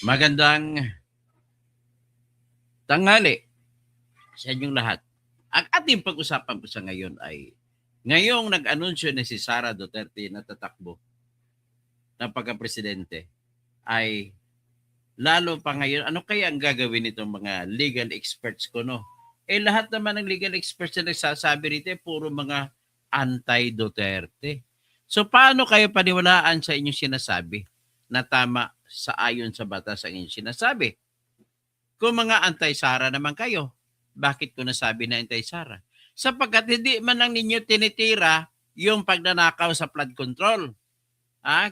Magandang tanghali sa inyong lahat. Ang ating pag-usapan po sa ngayon ay ngayong nag-anunsyo na si Sara Duterte na tatakbo ng pagka-presidente ay lalo pa ngayon, ano kaya ang gagawin nitong mga legal experts ko, no? Lahat naman ng legal experts na nagsasabi rito, puro mga anti-Duterte. So, paano kayo paniwalaan sa inyong sinasabi na tama sa ayon sa batas ang inyong sinasabi? Kung mga anti-Sara naman kayo, bakit ko nasabi na anti-Sara? Sapagkat hindi man lang ninyo tinitira yung pagnanakaw sa flood control.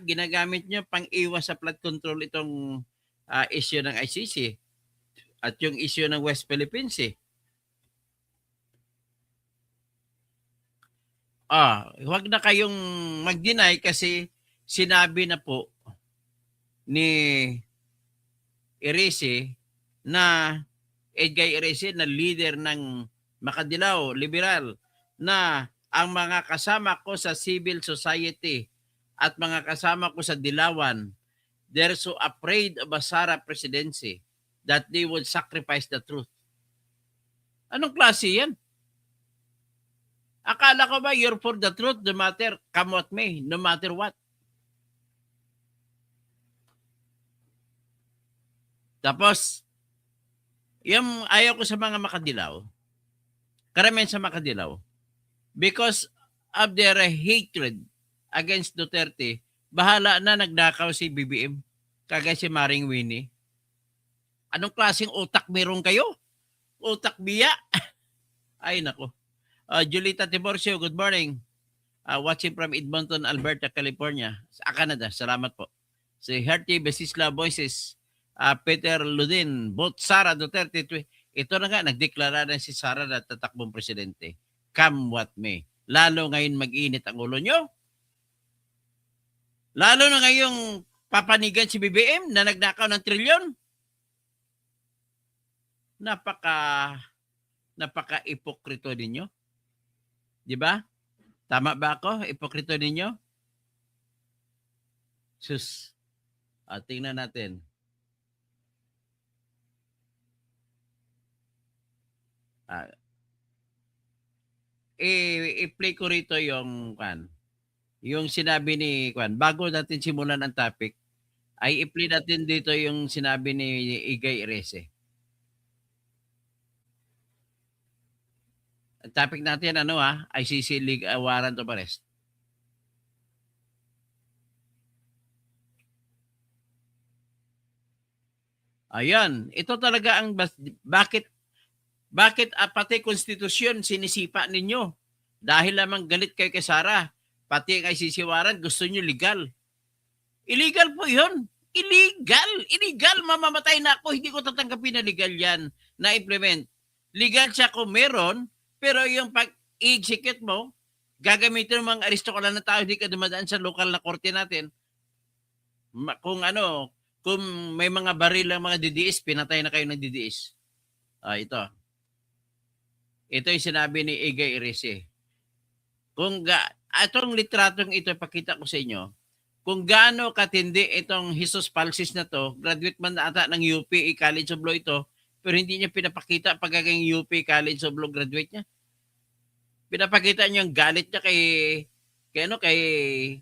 Ginagamit nyo pang iwas sa flood control itong issue ng ICC at yung issue ng West Philippines. Huwag na kayong mag-deny kasi sinabi na po ni Erese na Edgay Erese na leader ng Makadilaw, liberal, na ang mga kasama ko sa civil society at mga kasama ko sa Dilawan, they're so afraid of a Sara presidency that they would sacrifice the truth. Anong klase yan? Akala ko ba you're for the truth no matter come what may, no matter what? Tapos, yung ayaw ko sa mga Makadilaw, karamihan sa Makadilaw, because of their hatred against Duterte, bahala na nagnakaw si BBM, kagaya si Maring Winnie. Anong klaseng utak meron kayo? Utak biya? Ay, nako. Julita Tiborcio, good morning. Watching from Edmonton, Alberta, California. Sa Canada, salamat po. Si Herty Besisla Voices, Peter Ludin, both Sara Duterte. Ito na nga, nagdeklara na si Sara na tatakbong presidente. Come what may. Lalo ngayon mag-init ang ulo nyo. Lalo na ngayong papanigan si BBM na nagnakaw ng trilyon. Napaka-ipokrito ninyo. Di ba? Tama ba ako? Ipokrito ninyo? Sus. Tingnan natin. I-play ko rito yung sinabi ni bago natin simulan ang topic, ay i-play natin dito yung sinabi ni Igay Erese. Ang topic natin ICC League Warrant of Arrest. Ayan, ito talaga ang bakit pati konstitusyon sinisipa ninyo? Dahil lamang galit kayo kay Sara, pati ang ICC warrant gusto nyo legal. Illegal po yun. Illegal. Mamamatay na ako. Hindi ko tatanggapin na legal yan na implement. Legal siya kung meron, pero yung pag-execute mo, gagamitin ng mga aristokrat na tao, hindi ka dumadaan sa lokal na korte natin. Kung may mga baril lang mga DDS, pinatay na kayo ng DDS. Ito. Ito yung sinabi ni Igay Erese. Itong litratong ito, pakita ko sa inyo, kung gaano katindi itong Jesus Palsis na to, graduate man na ata ng UP College of Law ito, pero hindi niya pinapakita pagiging UP College of Law graduate niya. Pinapakita niya yung galit niya kay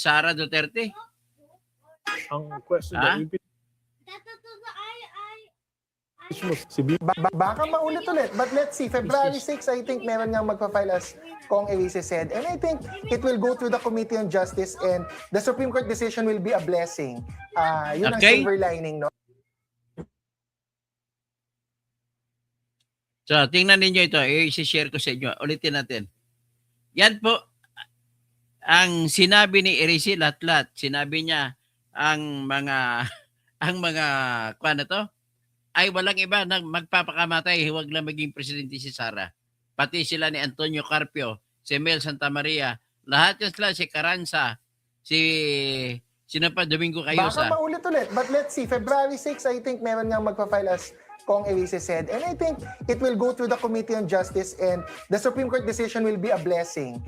Sara Duterte. Ang question baka maulit ulit. But let's see, February 6, I think meron ngang magpa-file as Kong Erese said. And I think it will go through the Committee on Justice and the Supreme Court decision will be a blessing. Yun ang silver lining, no? So, tingnan ninyo ito. I-share ko sa inyo. Ulitin natin. Yan po ang sinabi ni Erese lahat-lahat. Sinabi niya ang mga ay walang iba na magpapakamatay, huwag lang maging presidente si Sara. Pati sila ni Antonio Carpio, si Mel Santamaria, lahat yan sila, si Carranza, sino pa, Domingo Cayosa. Baka maulit ulit. But let's see, February 6, I think meron ngang magpa-file as Kong Elise said. And I think it will go through the Committee on Justice and the Supreme Court decision will be a blessing.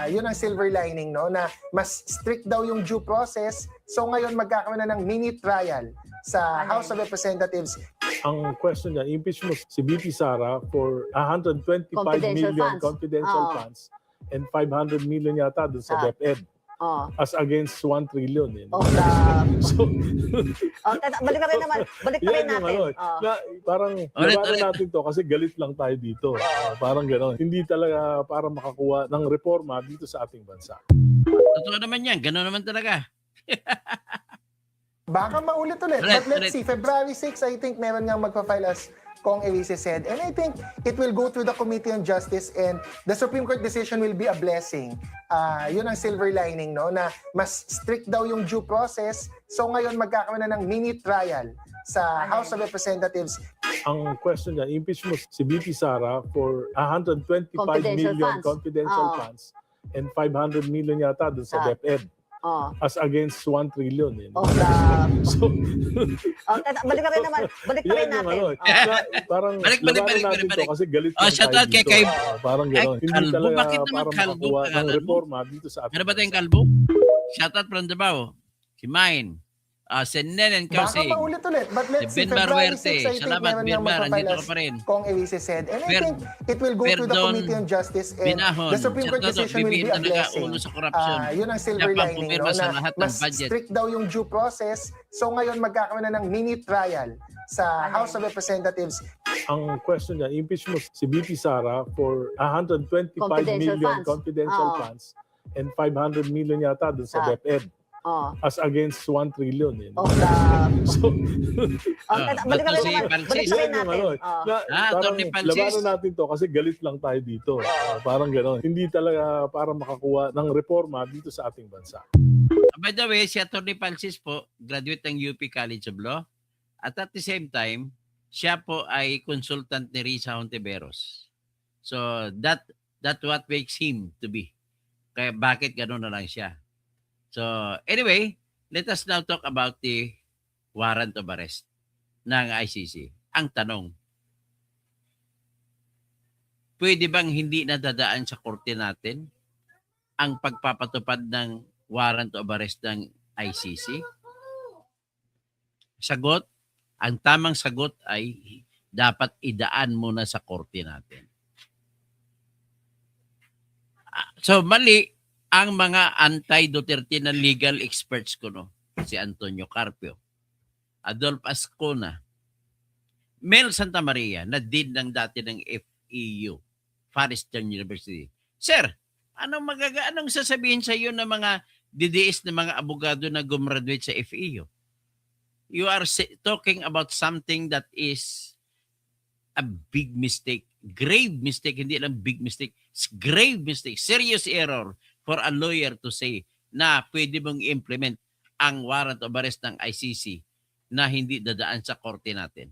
Yun ang silver lining, no? Na mas strict daw yung due process. So ngayon magkakaroon na ng mini trial sa House of Representatives. Ang question niya, impeach mo si VP Sara for 125 Confidential million funds. confidential Oo. funds and 500 million yata dun sa DepEd Oh. as against 1 trillion. Eh. Oh, So, balik pa rin naman. Balik pa rin yan yung natin. ano, Oh. na, parang labanan natin to kasi galit lang tayo dito. Parang gano'n. Hindi talaga para makakuha ng reforma dito sa ating bansa. Totoo naman yan. Gano'n naman talaga. Baka maulit-ulit. But let's Ulit. see. February 6, I think meron ngang magpa-file as Kong Elise said. And I think it will go through the Committee on Justice and the Supreme Court decision will be a blessing. Yun ang silver lining, no? Na mas strict daw yung due process. So ngayon magkakaroon na ng mini trial sa House of Representatives. Ang question niya, impeach mo si VP Sara for 125 Confidential million funds. confidential Oo. funds and 500 million yata dun sa DepEd Oh. as against 1 trillion. Eh. Oh, So, balik pa rin naman. Balik pa rin yan yung natin. ano, Oh. na, parang Balik, labanan natin balik. to kasi galit Oh, lang shout tayo out kay dito. Kaib. Parang gano'n. Hindi Kalbo, talaga bakit naman para Kalbo makakuha ng pangalan mo? reforma dito sa ating Ano ba tayong bansa. kalbo? Shoutout from Davao. Si Mine. Si Nenen Baka Kausig. maulit-ulit. But Si let's see. Ben February 6, Baruerte. I think Salamat, meron ngang Birmar. magpa-file Andito as ka pa rin. Kong Elise said. And I think it will go through the Perdon, Committee on Justice and Binahon. the Supreme Court Shoutout, decision will be BBM a talaga blessing. ulo sa korupsyon. Yun ang silver Siya pa lining, pumirma no? sa Na lahat ng mas budget. strict daw yung due process. So ngayon magkakaroon na ng mini trial sa House of Representatives. Ang question niya, impeach mo si VP Sara for 125 Confidential million funds. confidential Oo. funds and 500 million yata dun sa DepEd Oh. as against 1 trillion. Eh. Oh, So, balik pa rin si naman. Francis. Balik pa rin yan yung natin. ano, Oh. na, parang Atty. Francis. labanan natin to kasi galit lang tayo dito. Parang gano'n. Hindi talaga para makakuha ng reforma dito sa ating bansa. By the way, si Atty. Francis po, graduate ng UP College of Law. At the same time, siya po ay consultant ni Risa Hontiveros. So, that what makes him to be. Kaya bakit gano'n na lang siya. So, anyway, let us now talk about the warrant of arrest ng ICC. Ang tanong, pwede bang hindi nadadaan sa korte natin ang pagpapatupad ng warrant of arrest ng ICC? Sagot, ang tamang sagot ay dapat idaan muna sa korte natin. So, mali ang mga anti-Duterte na legal experts ko, no? Si Antonio Carpio, Adolf Ascona, Mel Santa Maria, na dean ng dati ng FEU, Far Eastern University. Sir, anong sasabihin sa iyo ng mga DDS na mga abogado na gumraduate sa FEU? You are talking about something that is a big mistake, grave mistake, hindi lang big mistake, grave mistake, serious error for a lawyer to say na pwede mong implement ang warrant of arrest ng ICC na hindi dadaan sa korte natin.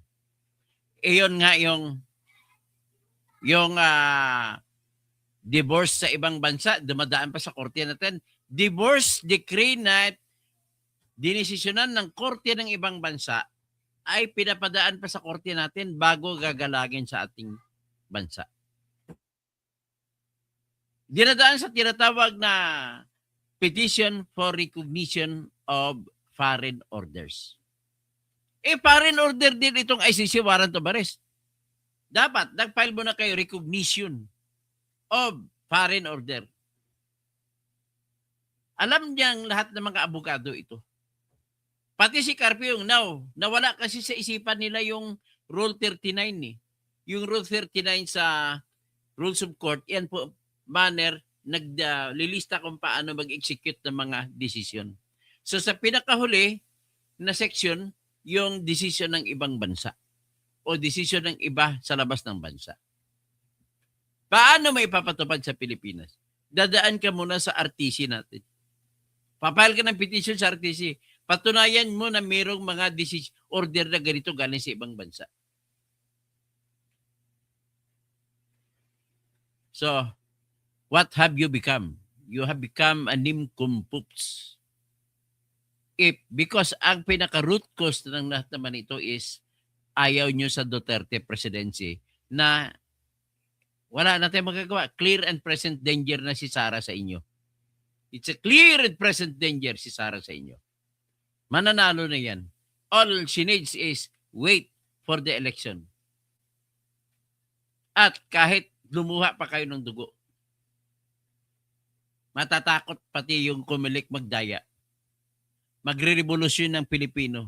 Iyon nga yung divorce sa ibang bansa, dumadaan pa sa korte natin. Divorce decree na dinesisyonan ng korte ng ibang bansa ay pinapadaan pa sa korte natin bago gagalagin sa ating bansa. Dinadaan sa tinatawag na petition for recognition of foreign orders. Foreign order din itong ICC warrant of arrest. Dapat, nag-file mo na kayo recognition of foreign order. Alam niyang lahat ng mga abogado ito. Pati si Carpio yung nawala kasi sa isipan nila yung Rule 39 eh. Yung Rule 39 sa Rules of Court, yan po manner naglilista kung paano mag-execute ng mga desisyon. So sa pinakahuli na section, yung desisyon ng ibang bansa o desisyon ng iba sa labas ng bansa. Paano may papatupad sa Pilipinas? Dadaan ka muna sa RTC natin. Papayal ka ng petition sa RTC. Patunayan mo na mayroong mga order na ganito galing sa ibang bansa. So, what have you become? You have become a nincompoop. Because ang pinaka-root cause ng lahat naman ito is ayaw nyo sa Duterte presidency na wala na tayong magagawa. Clear and present danger na si Sara sa inyo. It's a clear and present danger si Sara sa inyo. Mananalo na yan. All she needs is wait for the election. At kahit lumuha pa kayo ng dugo, matatakot pati yung kumilik magdaya. Magre-revolusyon ng Pilipino.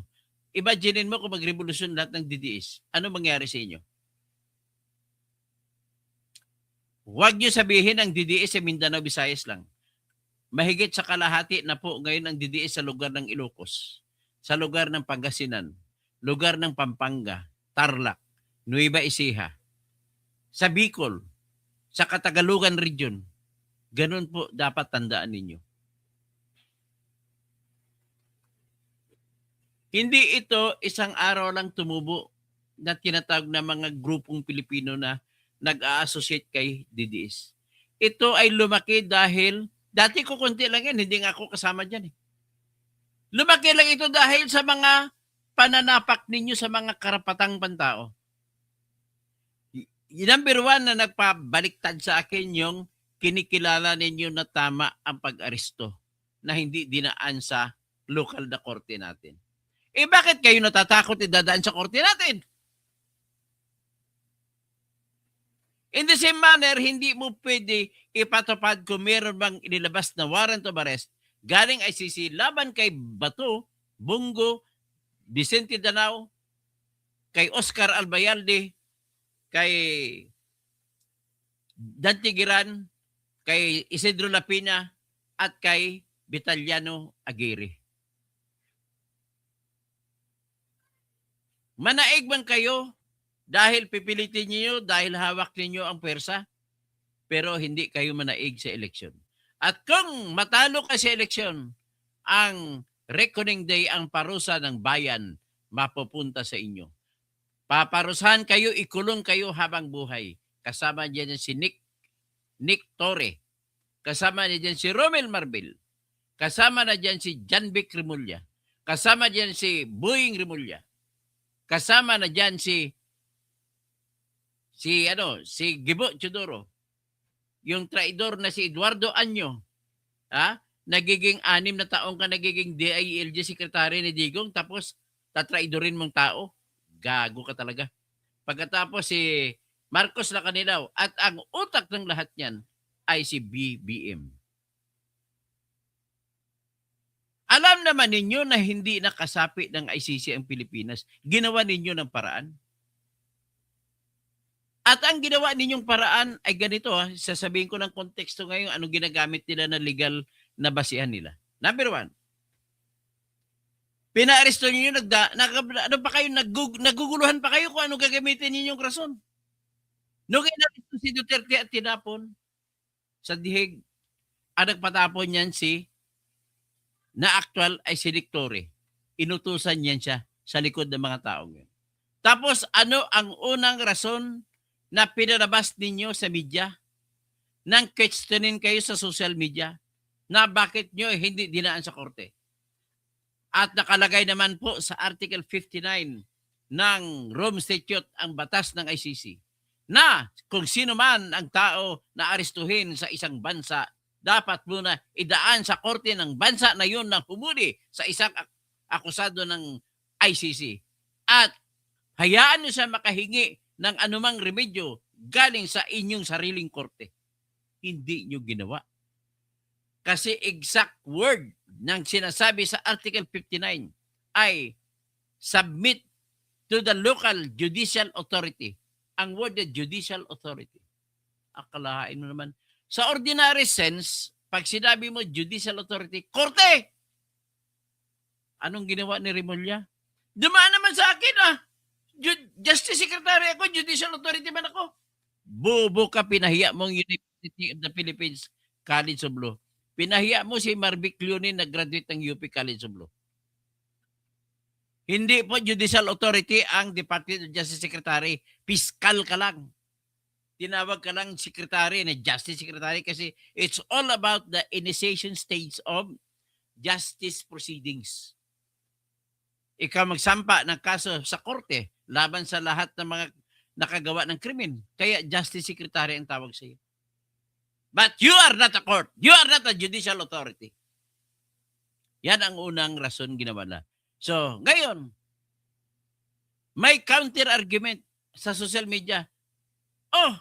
Imaginein mo kung magrevolusyon lahat ng DDS. Ano mangyari sa inyo? Huwag nyo sabihin ang DDS sa Mindanao, Visayas lang. Mahigit sa kalahati na po ngayon ang DDS sa lugar ng Ilocos, sa lugar ng Pangasinan, lugar ng Pampanga, Tarlac, Nueva Ecija, sa Bicol, sa Katagalugan Region. Ganun po dapat tandaan ninyo. Hindi ito isang araw lang tumubo na tinatawag na mga grupong Pilipino na nag-a-associate kay DDS. Ito ay lumaki dahil, dati ko konti lang yan, hindi nga ako kasama dyan. Lumaki lang ito dahil sa mga pananapak ninyo sa mga karapatang pantao. Number one na nagpabaliktad sa akin yung kinikilala ninyo na tama ang pag-aresto na hindi dinaan sa local na korte natin. Eh bakit kayo natatakot idadaan sa korte natin? In the same manner, hindi mo pwede ipatupad kung meron bang inilabas na warrant of arrest galing ICC laban kay Bato, Bungo, Vicente Danao, kay Oscar Albayalde, kay Dante Giran, kay Isidro Lapina, at kay Vitaliano Aguirre. Manaig man kayo dahil pipilitin niyo, dahil hawak ninyo ang pwersa, pero hindi kayo manaig sa eleksyon. At kung matalo ka sa eleksyon, ang reckoning day, ang parusa ng bayan, mapupunta sa inyo. Paparusahan kayo, ikulong kayo habang buhay. Kasama niya si Nick Torre. Kasama niya si Romel Marbil. Kasama na diyan si Janvic Remulla. Kasama diyan si Boying Remulla. Kasama na diyan si Gibo Chodoro. Yung traidor na si Eduardo Anyo. Nagiging 6 na taong ka nagiging DILG secretary ni Digong, tapos tatraidorin mong tao. Gago ka talaga. Pagkatapos si Marcos Lacanilaw, at ang utak ng lahat niyan ay si BBM. Alam naman ninyo na hindi nakasapi ng ICC ang Pilipinas. Ginawa ninyo ng paraan. At ang ginawa ninyong paraan ay ganito. Sasabihin ko ng konteksto ngayon anong ginagamit nila na legal na basihan nila. Number 1. Pinaaresto ninyo, naguguluhan pa kayo kung ano gagamitin ninyong rason. Nung inaresto si Duterte at tinapon sa dihig, ang nagpatapon niyan na actual ay si Nick Torre. Inutusan niyan siya sa likod ng mga taong yun. Tapos ano ang unang rason na pinalabas ninyo sa media nang questionin kayo sa social media na bakit nyo hindi dinaan sa korte? At nakalagay naman po sa Article 59 ng Rome Statute, ang batas ng ICC, na kung sino man ang tao na arestuhin sa isang bansa, dapat muna idaan sa korte ng bansa na yun na humuli sa isang akusado ng ICC. At hayaan nyo siya makahingi ng anumang remedyo galing sa inyong sariling korte. Hindi nyo ginawa. Kasi exact word ng sinasabi sa Article 59 ay submit to the local judicial authority. Ang word na judicial authority. Akalahain mo naman. Sa ordinary sense, pag sinabi mo judicial authority, korte! Anong ginawa ni Remulla? Dumaan naman sa akin Justice Secretary ako, judicial authority man ako. Bobo ka, pinahiya mong University of the Philippines College of Law. Pinahiya mo si Marvic Leonin na graduate ng UP College of Law. Hindi po judicial authority ang Department of Justice Secretary. Piskal ka lang. Tinawag ka lang secretary na Justice Secretary kasi it's all about the initiation stage of justice proceedings. ikaw magsampa ng kaso sa korte laban sa lahat ng mga nakagawa ng krimen. Kaya Justice Secretary ang tawag sa iyo. But you are not a court. You are not a judicial authority. Yan ang unang rason ginawa na. So, ngayon, may counter-argument sa social media. Oh,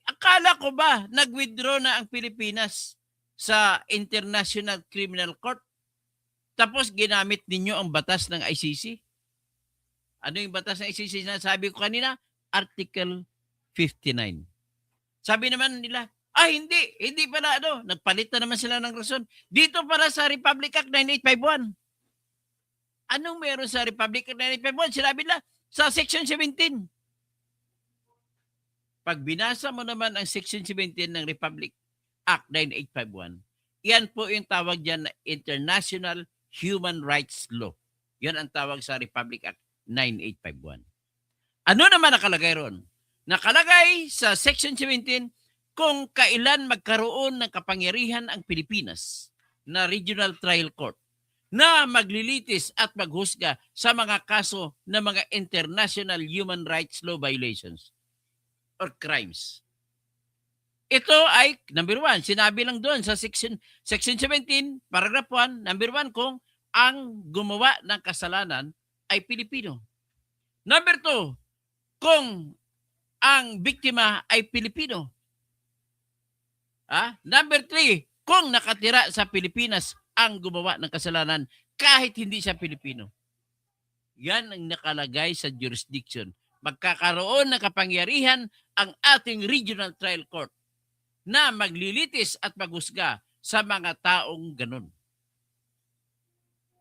akala ko ba nag-withdraw na ang Pilipinas sa International Criminal Court? Tapos ginamit ninyo ang batas ng ICC? Ano yung batas ng ICC na sabi ko kanina? Article 59. Sabi naman nila, hindi pala nagpalit na naman sila ng rason. Dito pala sa Republic Act 9851. Anong meron sa Republic Act 9851? Sinabi nila sa Section 17. Pag binasa mo naman ang Section 17 ng Republic Act 9851, yan po yung tawag dyan na International Human Rights Law. Yan ang tawag sa Republic Act 9851. Ano naman nakalagay ron? Nakalagay sa Section 17 kung kailan magkaroon ng kapangyarihan ang Pilipinas na Regional Trial Court na maglilitis at maghusga sa mga kaso ng mga international human rights law violations or crimes. Ito ay, number 1, sinabi lang doon sa Section 17, paragraph 1, number 1, kung ang gumawa ng kasalanan ay Pilipino. Number 2, kung ang biktima ay Pilipino. Number 3, kung nakatira sa Pilipinas ang gumawa ng kasalanan kahit hindi siya Pilipino. Yan ang nakalagay sa jurisdiction. Magkakaroon ng kapangyarihan ang ating Regional Trial Court na maglilitis at maghusga sa mga taong ganun.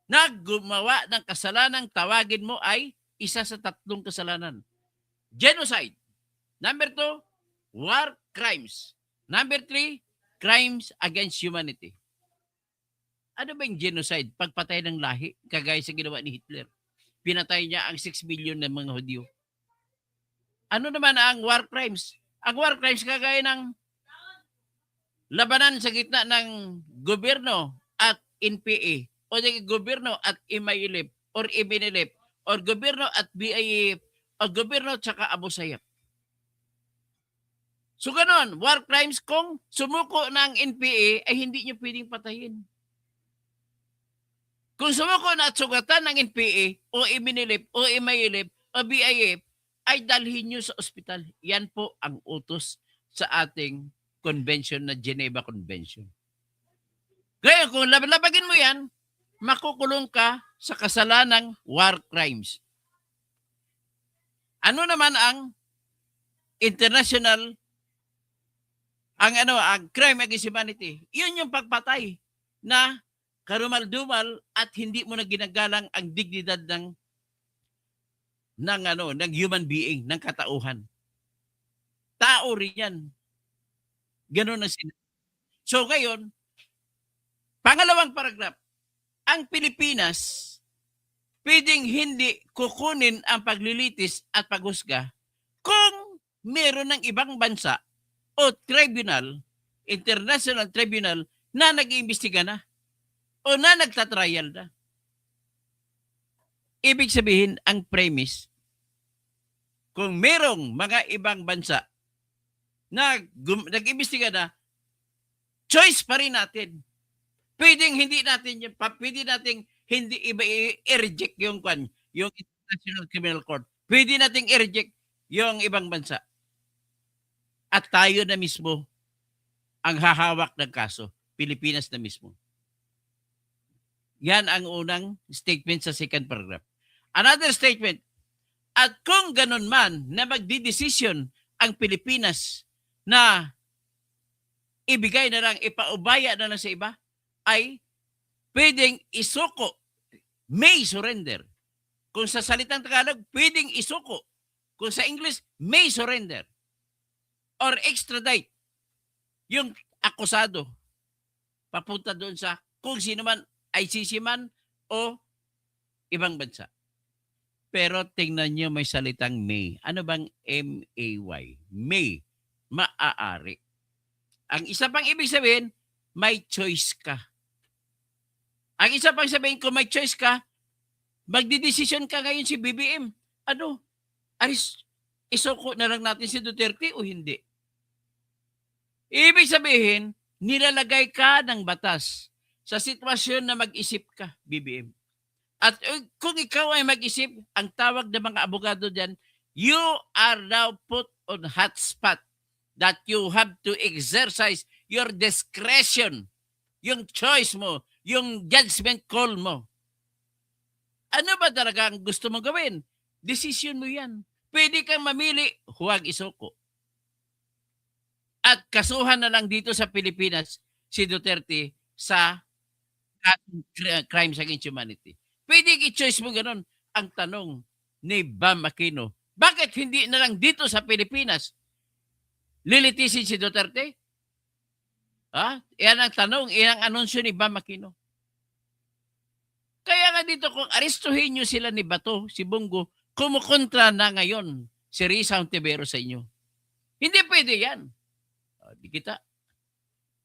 Na gumawa ng kasalanang tawagin mo ay isa sa 3 kasalanan. Genocide. Number 2, war crimes. Number 3, crimes against humanity. Ano ba yung genocide? Pagpatay ng lahi, kagaya sa ginawa ni Hitler. Pinatay niya ang 6 million ng mga Hudyo. Ano naman ang war crimes? Ang war crimes kagaya ng labanan sa gitna ng gobyerno at NPA o ng gobyerno at MILF or MNLF or gobyerno at BIF o gobyerno at saka Abu Sayyaf. So ganon, war crimes kung sumuko ng NPA ay hindi nyo pwedeng patayin. Kung sumuko na at sugatan ng NPA o MNLF o MILF o BIF ay dalhin nyo sa ospital. Yan po ang utos sa ating convention na Geneva Convention. Kaya kung labagin mo yan, makukulong ka sa kasalanang war crimes. Ano naman ang international ang crime against humanity? Yun yung pagpatay na karumal-dumal at hindi mo na ginagalang ang dignidad ng human being, ng katauhan. Tao rin yan. Ganun na sila. So ngayon, pangalawang paragraph, ang Pilipinas pwedeng hindi kukunin ang paglilitis at paghusga kung meron ng ibang bansa o tribunal, international tribunal na nag-iimbestiga na o na nagtatrial na. Ibig sabihin, ang premise, kung merong mga ibang bansa na nag-imbestiga na, choice pa rin natin. Pwedeng hindi natin hindi iba i-reject yung International Criminal Court. Pwede nating i-reject yung ibang bansa. At tayo na mismo ang hahawak ng kaso. Pilipinas na mismo. Yan ang unang statement sa second paragraph. Another statement, at kung ganun man na magdidesisyon ang Pilipinas na ibigay na lang, ipaubaya na lang sa iba, ay pwedeng isuko, may surrender. Kung sa salitang Tagalog, pwedeng isuko. Kung sa English, may surrender. Or extradite yung akusado papunta doon sa kung sino man, ICC man o ibang bansa. Pero tingnan nyo may salitang may. Ano bang M-A-Y? May. Maaari. Ang isa pang ibig sabihin, may choice ka. Ang isa pang sabihin, kung may choice ka, magdidesisyon ka ngayon si BBM. Ano? Isoko na lang natin si Duterte o hindi? Ibig sabihin, nilalagay ka ng batas sa sitwasyon na mag-isip ka, BBM. At kung ikaw ay mag-isip, ang tawag ng mga abogado dyan, you are now put on hot spot that you have to exercise your discretion, yung choice mo, yung judgment call mo. Ano ba talaga ang gusto mong gawin? Decision mo yan. Pwede kang mamili, huwag isoko. At kasuhan na lang dito sa Pilipinas si Duterte sa crimes against humanity. Pwede i-choice mo ganun. Ang tanong ni Bam Aquino, bakit hindi na lang dito sa Pilipinas lilitisin si Duterte? Yan ang tanong, yan ang anunsyo ni Bam Aquino. Kaya nga dito, kung arestuhin nyo sila ni Bato, si Bongo, kumukontra na ngayon si Risa Ontiveros sa inyo. Hindi pwede yan. Di kita.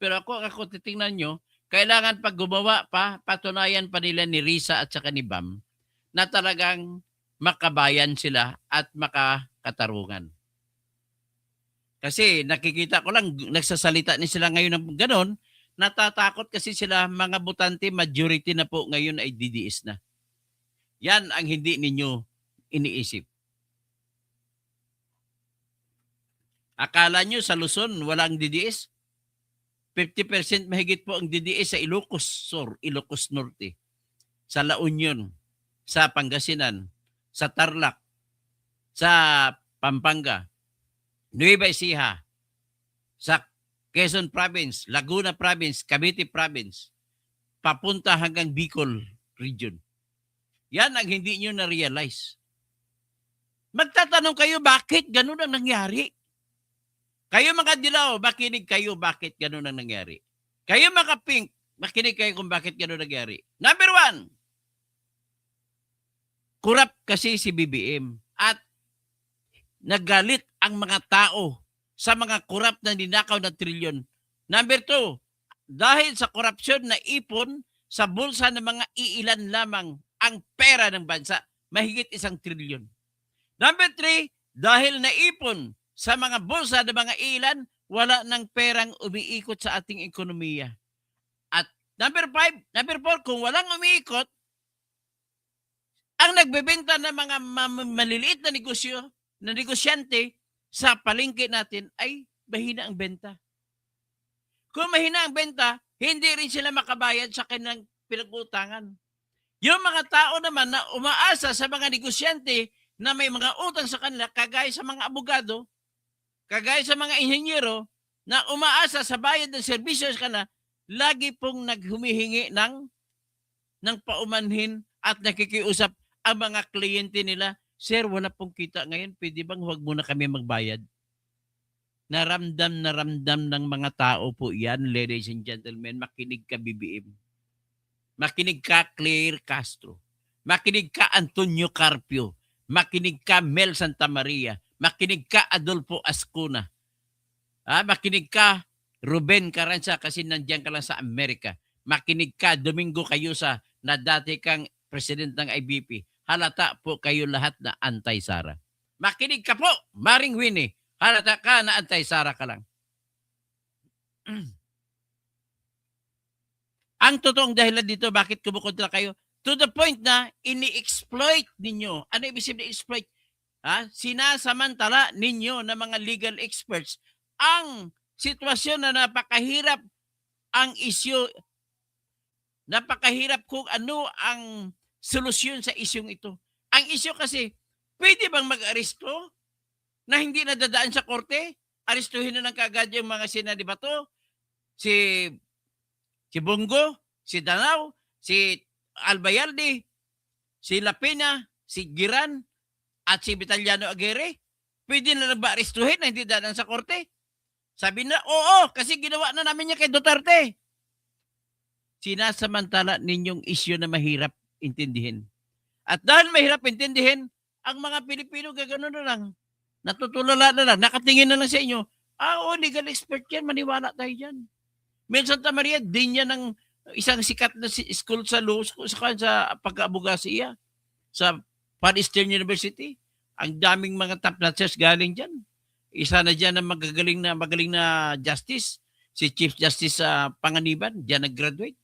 Pero ako titingnan nyo, kailangan pag gumawa pa, patunayan pa nila ni Risa at saka ni Bam na talagang makabayan sila at makakatarungan. Kasi nakikita ko lang, nagsasalita ni sila ngayon ng ganon, natatakot kasi sila, mga botante, majority na po ngayon ay DDS na. Yan ang hindi ninyo iniisip. Akala nyo sa Luzon walang DDS? 50% mahigit po ang DDS sa Ilocos Sur, Ilocos Norte, sa La Union, sa Pangasinan, sa Tarlac, sa Pampanga, Nueva Ecija, sa Quezon Province, Laguna Province, Cavite Province, papunta hanggang Bicol Region. Yan ang hindi nyo na-realize. Magtatanong kayo, bakit ganun ang nangyari? Kayo mga dilaw, makinig kayo bakit ganun ang nangyari. Kayo mga pink, makinig kayo kung bakit ganun nangyari. Number 1, corrupt kasi si BBM at nagalit ang mga tao sa mga corrupt na ninakaw ng trilyon. Number 2, dahil sa korupsyon na ipon sa bulsa ng mga iilan lamang ang pera ng bansa, mahigit 1 trilyon. Number 3, dahil naipon sa mga bulsa ng mga ilan, wala ng perang umiikot sa ating ekonomiya. At number 4, kung walang umiikot, ang nagbebenta ng mga maliliit na negosyo, na negosyante sa palengke natin ay mahina ang benta. Kung mahina ang benta, hindi rin sila makabayad sa kanilang pinag-utangan. Yung mga tao naman na umaasa sa mga negosyante na may mga utang sa kanila, kagaya sa mga abogado, kagaya sa mga inhenyero na umaasa sa bayad ng serbisyo sa kanila, lagi pong naghumihingi ng paumanhin at nakikiusap ang mga kliyente nila, sir, wala pong kita ngayon, pwede bang huwag muna kami magbayad? Naramdam ng mga tao po yan, ladies and gentlemen. Makinig ka, BBM. Makinig ka, Claire Castro. Makinig ka, Antonio Carpio. Makinig ka, Mel Santa Maria. Makinig ka, Adolfo Ascuna. Makinig ka, Ruben Carranza, kasi nandiyan ka lang sa Amerika. Makinig ka, Domingo Cayusa, na dati kang president ng IBP. Halata po kayo lahat na anti-Sara. Makinig ka po, Maring Winnie. Halata ka na anti-Sara ka lang. Ang totoong dahilan dito, bakit kumukontra kayo? To the point na ini-exploit ninyo. Ano ibig sabihin exploit? Sinasamantala ninyo na mga legal experts ang sitwasyon na napakahirap ang issue, napakahirap kung ano ang solusyon sa isyong ito. Ang issue kasi, pwede bang mag-aresto na hindi nadadaan sa korte? Arestuhin na lang kaagad yung mga sinadibato, si Bongo, si Danao, si Albayalde, si Lapena, si Giran, at si Vitaliano Aguirre. Pwede na lang ba arestuhin na hindi dadaan sa korte? Sabi na, oo, kasi ginawa na namin niya kay Duterte. Sinasamantala ninyong issue na mahirap intindihin. At dahil mahirap intindihin, ang mga Pilipino gagano na lang, natutulala na lang, nakatingin na lang sa inyo, legal expert yan, maniwala tayo dyan. Mel Santa Maria, din yan ng isang sikat na school sa law school, sa pagka-abogasiya. sa Far Eastern University. Ang daming mga top notchers galing dyan. Isa na dyan ang magaling na justice, si Chief Justice sa Panganiban, dyan nag-graduate.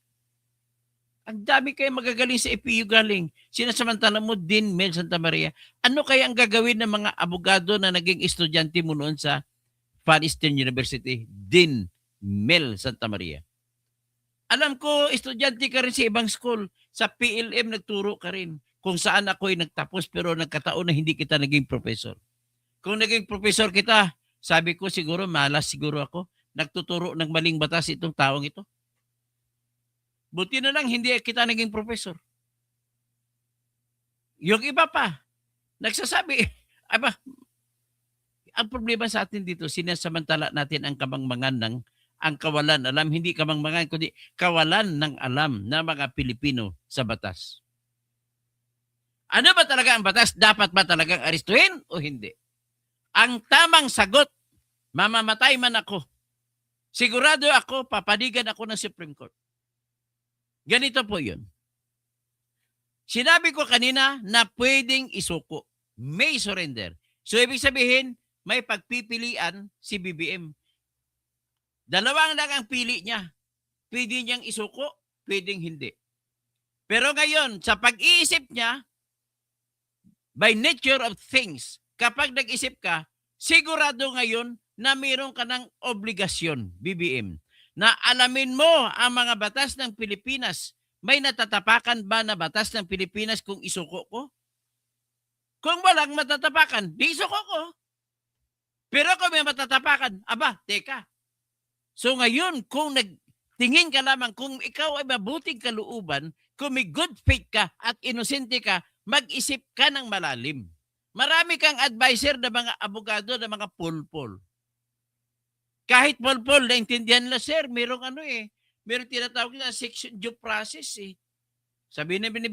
Ang dami kayo magagaling sa EPU galing. Sinasamantala mo din, Mel Santa Maria. Ano kaya ang gagawin ng mga abogado na naging estudyante mo noon sa Far Eastern University? Din, Mel Santa Maria. Alam ko, estudyante ka rin sa ibang school. Sa PLM, nagturo ka rin. Kung saan ako'y nagtapos pero nagkataon na hindi kita naging professor. Kung naging professor kita, sabi ko siguro, malas siguro ako. Nagtuturo ng maling batas itong taong ito. Buti na lang hindi kita naging professor. Yung iba pa, nagsasabi, aba, ang problema sa atin dito, sinasamantala natin ang kamangmangan ng ang kawalan alam, hindi kamangmangan, kundi kawalan ng alam na mga Pilipino sa batas. Ano ba talaga ang batas? Dapat ba talagang arestuhin o hindi? Ang tamang sagot, mamamatay man ako. Sigurado ako, papanigan ako ng Supreme Court. Ganito po yun. Sinabi ko kanina na pwedeng isuko. May surrender. So, ibig sabihin, may pagpipilian si BBM. Dalawang lang ang pili niya. Pwede niyang isuko, pwedeng hindi. Pero ngayon, sa pag-iisip niya, by nature of things, kapag nag-isip ka, sigurado ngayon na mayroon ka ng obligasyon, BBM, na alamin mo ang mga batas ng Pilipinas. May natatapakan ba na batas ng Pilipinas kung isuko ko? Kung walang matatapakan, di isuko ko. Pero kung may matatapakan, aba, teka. So ngayon, kung nagtingin ka lamang, kung ikaw ay mabuting kalooban, kung may good faith ka at inosente ka, mag-isip ka ng malalim. Marami kang advisor na mga abogado na mga pulpol. Kahit pulpol, naintindihan nila, sir, merong merong tinatawag na section due process eh. Sabi na ni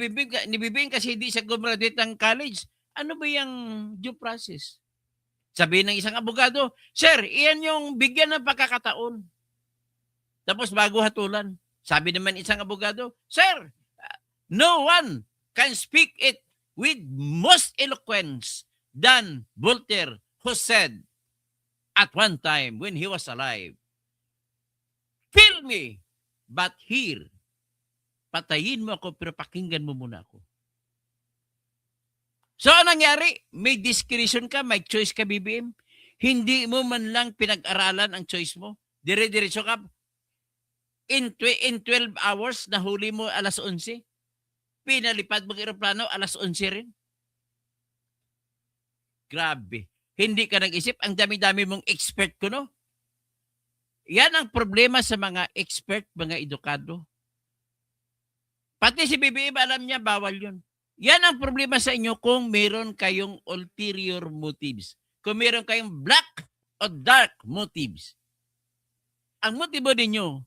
Bibing kasi hindi siya gumraduate ng college. Ano ba yung due process? Sabi ng isang abogado, sir, iyan yung bigyan ng pagkakataon. Tapos bago hatulan. Sabi naman isang abogado, sir, no one can speak it with most eloquence than Voltaire, who said at one time when he was alive, "Kill me, but hear." Patayin mo ako pero pakinggan mo muna ako. So, anong nangyari? May discretion ka, may choice ka, BBM. Hindi mo man lang pinag-aralan ang choice mo. Dire-diretso ka. In 12 hours, nahuli mo alas 11. Pinalipad mong aeroplano, alas 11 rin. Grabe. Hindi ka nag-isip. Ang dami-dami mong expert ko, no? Yan ang problema sa mga expert, mga edukado. Pati si BBM, alam niya, bawal yun. Yan ang problema sa inyo kung meron kayong ulterior motives. Kung meron kayong black o dark motives. Ang motibo ninyo,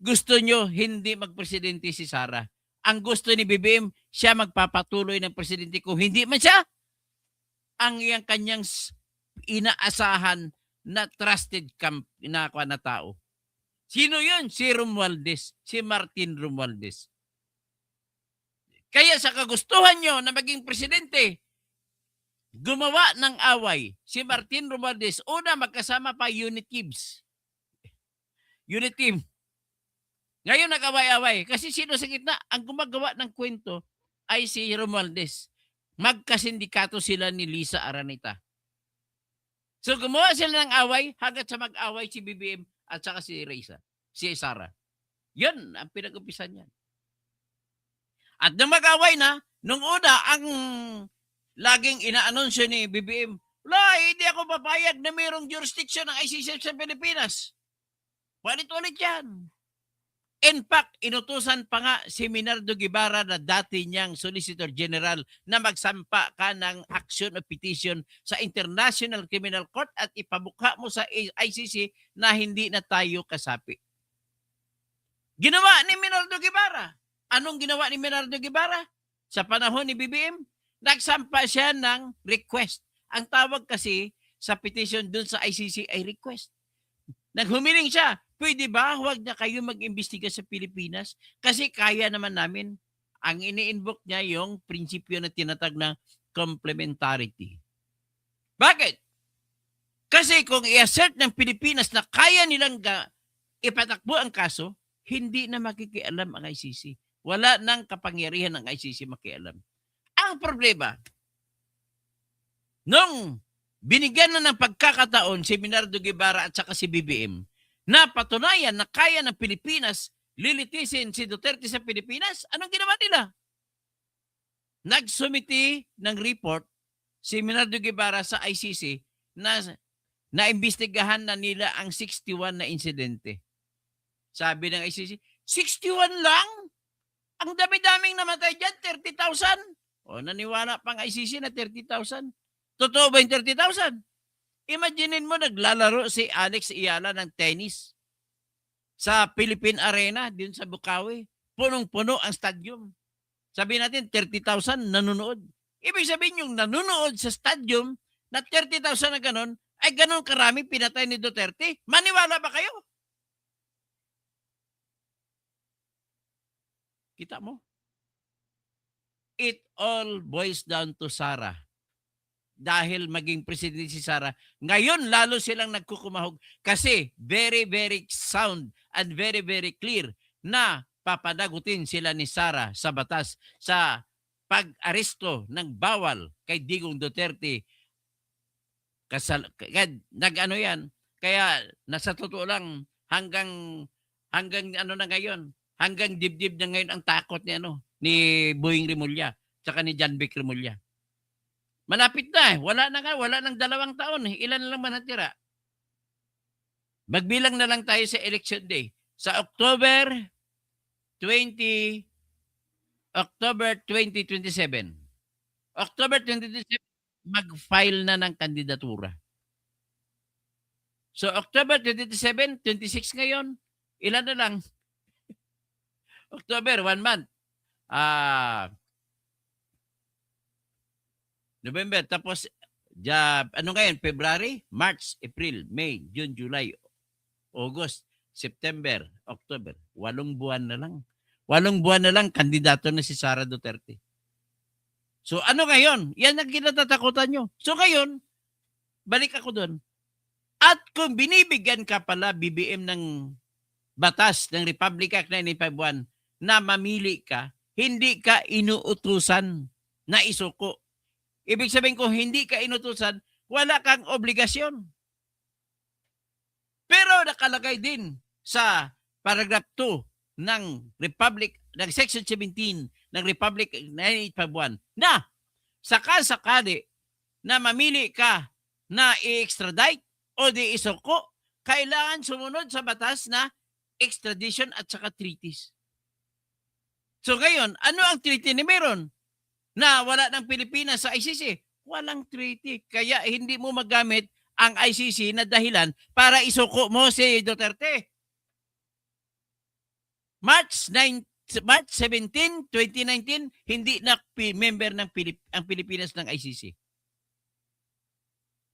gusto nyo hindi magpresidente si Sara. Ang gusto ni BBM, siya magpapatuloy ng presidente. Kung hindi man siya, ang iyang kanyang inaasahan na trusted na tao. Sino yun? Si Romualdez. Si Martin Romualdez. Kaya sa kagustuhan nyo na maging presidente, gumawa ng away si Martin Romualdez. Una, magkasama pa Unit Gibbs. Unit team. Ngayon nag-away-away. Kasi sino sa gitna? Ang gumagawa ng kwento ay si Romualdez. Magkasindikato sila ni Lisa Araneta. So gumawa sila ng away hanggat sa mag-away si BBM at saka si Reza, si Sara. Yun ang pinag-umpisan niyan. At nung mag-away na, nung una, ang laging ina-anunsyo ni BBM, wala, hindi ako papayag na mayroong jurisdiction ng ICC sa Pilipinas. Palit-ulit yan. In fact, inutusan pa nga si Minardo Guevara na dati niyang Solicitor General na magsampa ka ng action o petition sa International Criminal Court at ipabukha mo sa ICC na hindi na tayo kasapi. Ginawa ni Minardo Guevara. Anong ginawa ni Minardo Guevara? Sa panahon ni BBM, nagsampa siya ng request. Ang tawag kasi sa petition dun sa ICC ay request. Naghumiling siya. Pwede ba huwag na kayo mag-imbestiga sa Pilipinas? Kasi kaya naman namin ang ini-invoke niya yung prinsipyo na tinatag na complementarity. Bakit? Kasi kung i-assert ng Pilipinas na kaya nilang ipatakbo ang kaso, hindi na makikialam ang ICC. Wala nang kapangyarihan ng ICC makialam. Ang problema, nung binigyan na ng pagkakataon si Bernardo Guevara at saka si BBM na patunayan na kaya ng Pilipinas lilitisin si Duterte sa Pilipinas, anong ginawa nila? Nagsumiti ng report si Bernardo Guevara sa ICC na naimbestigahan na nila ang 61 na insidente. Sabi ng ICC, 61 lang? Ang dami-daming namatay dyan, 30,000. O, naniwala pang ICC na 30,000. Totoo ba yung 30,000? Imaginin mo, naglalaro si Alex Ayala ng tennis sa Philippine Arena, din sa Bukawi. Punong-puno ang stadium. Sabihin natin, 30,000 nanonood. Ibig sabihin yung nanonood sa stadium na 30,000 na ganon, ay ganon karami pinatay ni Duterte. Maniwala ba kayo? Kita mo? It all boils down to Sara. Dahil maging presidente si Sara, ngayon lalo silang nagkukumahog kasi very, very sound and very, very clear na papadagutin sila ni Sara sa batas sa pag-aresto ng bawal kay Digong Duterte. Nag-ano yan. Kaya nasa totoo lang hanggang ano na ngayon, hanggang dibdib na ngayon ang takot ni Boying Rimulya tsaka ni John Vic Rimulya. Malapit na wala nang 2 taon Ilan na lang manatira? Magbilang na lang tayo sa election day. Sa October 2027. October 2027, mag-file na ng kandidatura. So October 2027, 26 ngayon, ilan na lang? October, 1 month. November, tapos ano ngayon? February, March, April, May, June, July, August, September, October. 8 buwan na lang. 8 buwan na lang, kandidato na si Sara Duterte. So ano ngayon? Yan ang kinatatakutan nyo. So ngayon, balik ako doon. At kung binibigyan ka pala, BBM, ng batas ng Republic Act 1951 na mamili ka, hindi ka inuutusan na isuko. Ibig sabihin kung hindi ka inutusan, wala kang obligasyon. Pero nakalagay din sa paragraph 2 ng Section 17 ng Republic 1951 na sakali na mamili ka na i-extradite o di-isuko, kailangan sumunod sa batas na extradition at saka treaties. So ngayon, ano ang treaty ni meron? Na wala ng Pilipinas sa ICC. Walang treaty. Kaya hindi mo magamit ang ICC na dahilan para isuko mo si Duterte. March 17, 2019, hindi na member ng ang Pilipinas ng ICC.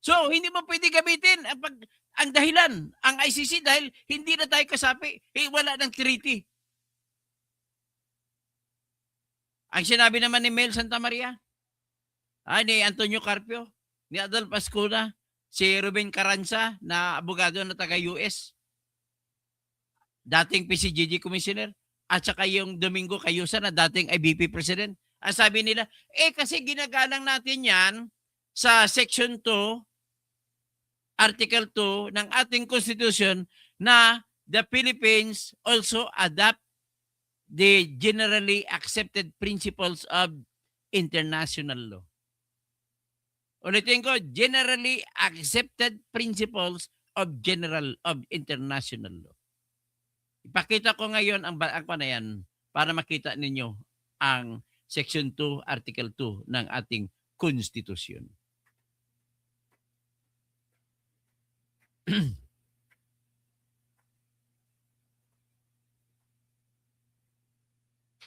So, hindi mo pwede gamitin ang dahilan, ang ICC, dahil hindi na tayo kasapi. Wala ng treaty. Ang sinabi naman ni Mel Santa Maria, ni Antonio Carpio, ni Adolfo Ascuna, si Ruben Carranza na abogado na taga-US, dating PCGG Commissioner, at saka yung Domingo Cayusa na dating IBP President. Ang sabi nila, kasi ginagalang natin yan sa Section 2, Article 2 ng ating Constitution na the Philippines also adopt the generally accepted principles of international law. Ulitin ko, generally accepted principles of international law. Ipakita ko ngayon ang panayan para makita ninyo ang Section 2, Article 2 ng ating Constitution.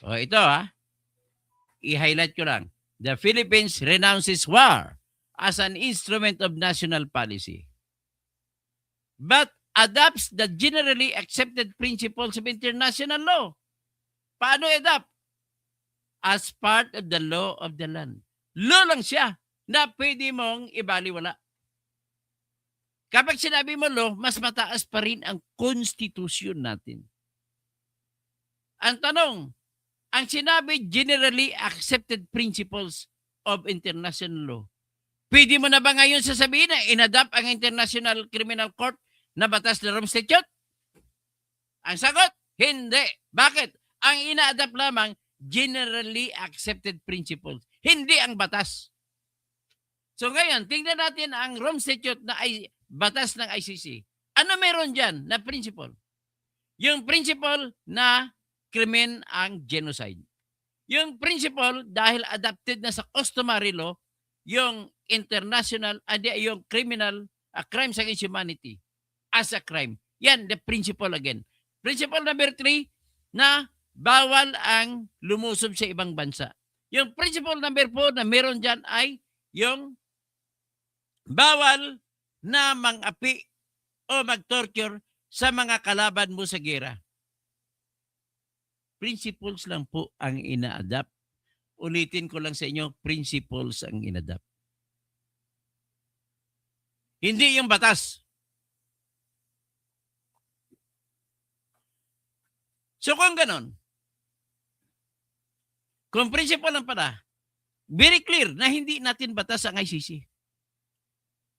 Ito i-highlight ko lang. The Philippines renounces war as an instrument of national policy, but adopts the generally accepted principles of international law. Paano i-adopt? as part of the law of the land. Law lang siya na pwede mong ibaliwala. Kapag sinabi mo law, mas mataas pa rin ang konstitusyon natin. Ang tanong, ang sinabi generally accepted principles of international law, pwede mo na ba ngayon sasabihin na inadapt ang International Criminal Court na batas na Rome Statute? Ang sagot, hindi. Bakit? Ang ina-adapt lamang generally accepted principles, hindi ang batas. So ngayon, tingnan natin ang Rome Statute na ay batas ng ICC. Ano meron dyan na principle? Yung principle na krimen ang genocide. Yung principle, dahil adapted na sa customary law, yung international, yung criminal, crimes against humanity as a crime. Yan, the principle again. Principle number 3, na bawal ang lumusob sa ibang bansa. Yung principle number 4 na meron dyan ay yung bawal na mang-api o mag-torture sa mga kalaban mo sa gera. Principles lang po ang ina-adapt. Ulitin ko lang sa inyo, principles ang ina-adapt. Hindi yung batas. So kung ganon, kung principle lang pala, very clear na hindi natin batas ang ICC.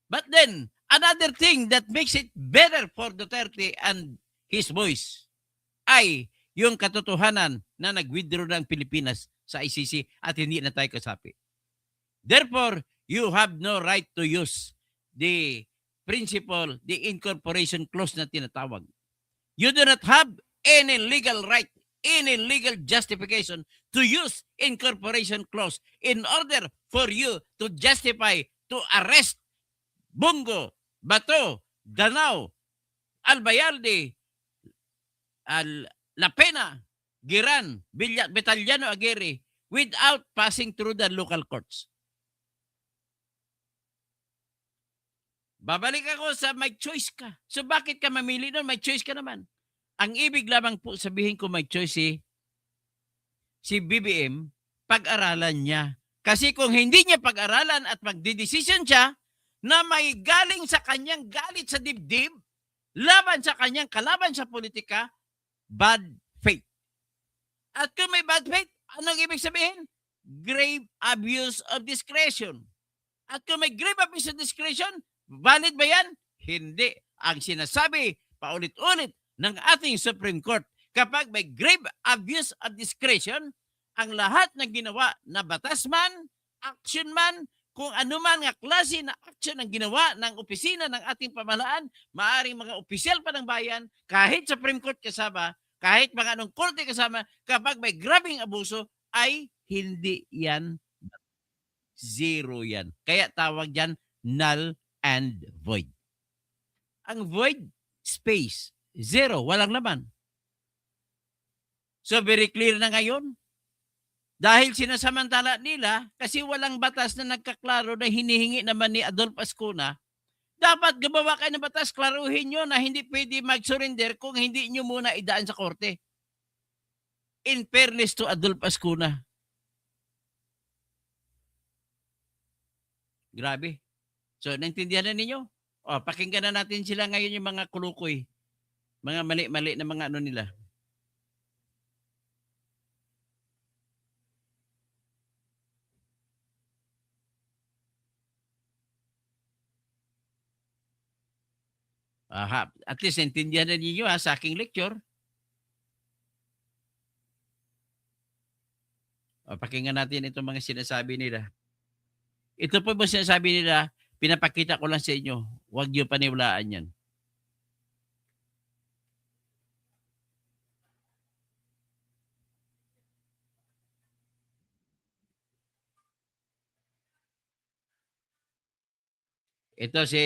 But then, another thing that makes it better for Duterte and his boys ay yung katotohanan na nag-withdraw ng Pilipinas sa ICC at hindi na tayo kasapi. Therefore, you have no right to use the principle, the incorporation clause na tinatawag. You do not have any legal right, any legal justification to use incorporation clause in order for you to justify, to arrest Bongo, Bato, Danao, Albayalde, La Pena, Giran, Betaliano Aguirre without passing through the local courts. Babalik ako sa may choice ka. So bakit ka mamili nun? May choice ka naman. Ang ibig lamang po sabihin ko may choice si BBM, pag-aralan niya. Kasi kung hindi niya pag-aralan at magdidesisyon siya na may galing sa kanyang galit sa dibdib, laban sa kanyang kalaban sa politika, bad faith. At kung may bad faith, anong ibig sabihin? Grave abuse of discretion. At kung may grave abuse of discretion, valid ba yan? Hindi. Ang sinasabi, paulit-ulit, ng ating Supreme Court, kapag may grave abuse of discretion, ang lahat na ginawa na batas man, action man, kung anuman nga klase na action ang ginawa ng opisina ng ating pamahalaan, maaaring mga opisyal pa ng bayan, kahit Supreme Court kasama, kahit mga anong korte kasama, kapag may grabing abuso, ay hindi yan. Zero yan. Kaya tawag yan null and void. Ang void, space. Zero. Walang laman. So very clear na ngayon. Dahil sinasamantala nila, kasi walang batas na nagkaklaro na hinihingi naman ni Adolfo Ascuna, dapat gumawa kayo ng batas, klaruhin nyo na hindi pwede mag-surrender kung hindi nyo muna idaan sa korte. In fairness to Adolfo Ascuna. Grabe. So, naintindihan na ninyo? O, pakinggan na natin sila ngayon yung mga kulukoy. Mga mali-mali na mga ano nila. Aha, at least naintindihan na ninyo sa aking lecture. O, pakinggan natin itong mga sinasabi nila. Ito po ba sinasabi nila, pinapakita ko lang sa inyo. Huwag niyo paniwalaan yan. Ito si,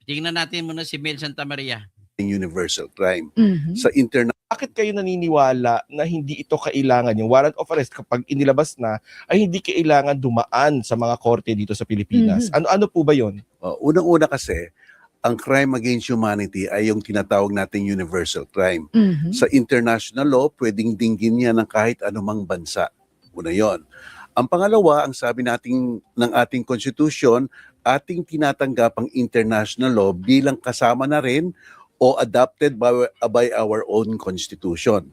tingnan natin muna si Mel Santa Maria. Universal crime. Mhm. Sa international Bakit kayo naniniwala na hindi ito kailangan, yung warrant of arrest kapag inilabas na, ay hindi kailangan dumaan sa mga korte dito sa Pilipinas? Ano po ba yon? unang-una kasi, ang crime against humanity ay yung tinatawag nating universal crime. Mhm. Sa international law, pwedeng dinggin yan ng kahit anumang bansa. Una yon. Ang pangalawa, ang sabi nating ng ating konstitusyon, ating tinatanggap ang international law bilang kasama na rin o adopted by our own constitution.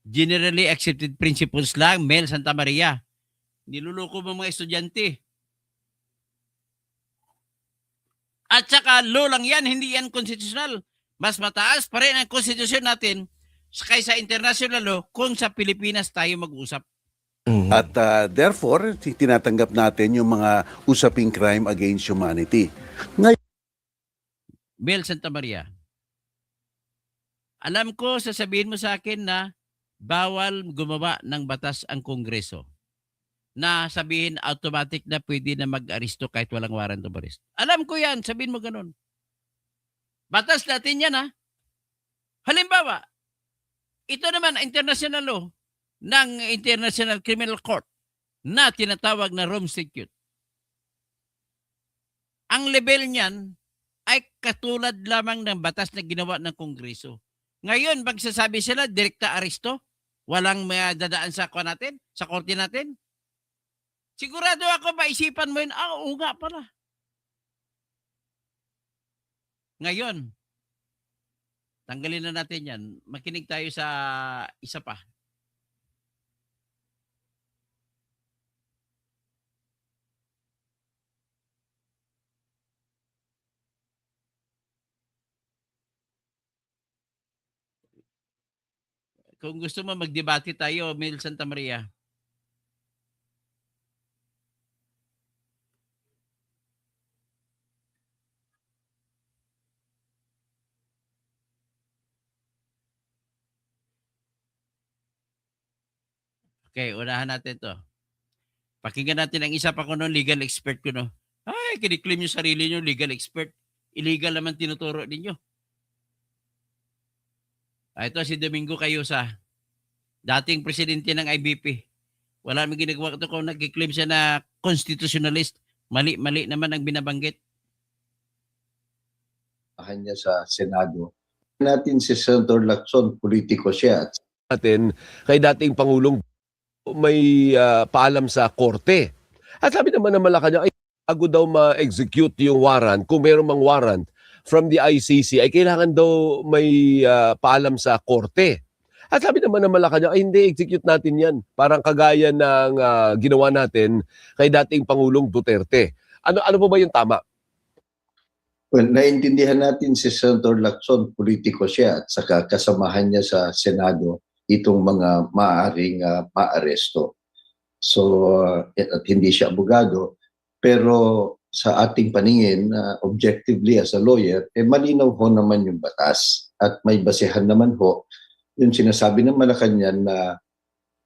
Generally accepted principles lang, Mel Santa Maria. Niluloko mo mga estudyante. At saka law lang yan, hindi yan constitutional. Mas mataas pa rin ang konstitusyon natin kaysa international law kung sa Pilipinas tayo mag-usap. At therefore, tinatanggap natin yung mga usaping crime against humanity. Mel Santa Maria, alam ko sasabihin mo sa akin na bawal gumawa ng batas ang Kongreso na sabihin automatic na pwede na mag-aristo kahit walang warrant of arrest. Alam ko yan, sabihin mo ganun. Batas natin yan ha. Halimbawa, ito naman international law ng International Criminal Court na tinatawag na Rome Statute. Ang level niyan ay katulad lamang ng batas na ginawa ng Kongreso. Ngayon, magsasabi sila, direkta aresto, walang may dadaan sa natin, sa korte natin. Sigurado ako, maisipan mo yun, oo nga pala. Ngayon, tanggalin na natin yan. Makinig tayo sa isa pa. Kung gusto mo magdebate tayo, Mel Santa Maria. Okay, unahan natin to. Pakinggan natin ang isa pa ko noon, legal expert ko no. Ay, kiniklaim yung sarili nyo, legal expert. Illegal naman tinuturo ninyo. Ito si Domingo Cayusa, dating presidente ng IBP. Wala namang ginagawa ito kung nag-claim siya na constitutionalist. Mali-mali naman ang binabanggit. Niya sa Senado. Natin si Senator Lacson, politiko siya. Natin kay dating Pangulong may paalam sa korte. At sabi naman ng Malacanang ay bago daw ma-execute yung warrant, kung mayroong mang warrant from the ICC, ay kailangan daw may paalam sa korte. At sabi naman ng Malacanang ay hindi, execute natin yan. Parang kagaya ng ginawa natin kay dating Pangulong Duterte. Ano po ba yung tama? Well, naintindihan natin si Senator Lacson, politiko siya at saka kasamahan niya sa Senado itong mga maaaring maaresto. So, at hindi siya abogado, pero sa ating paningin, objectively as a lawyer, malinaw ho naman yung batas at may basehan naman ho yung sinasabi ng Malacanang na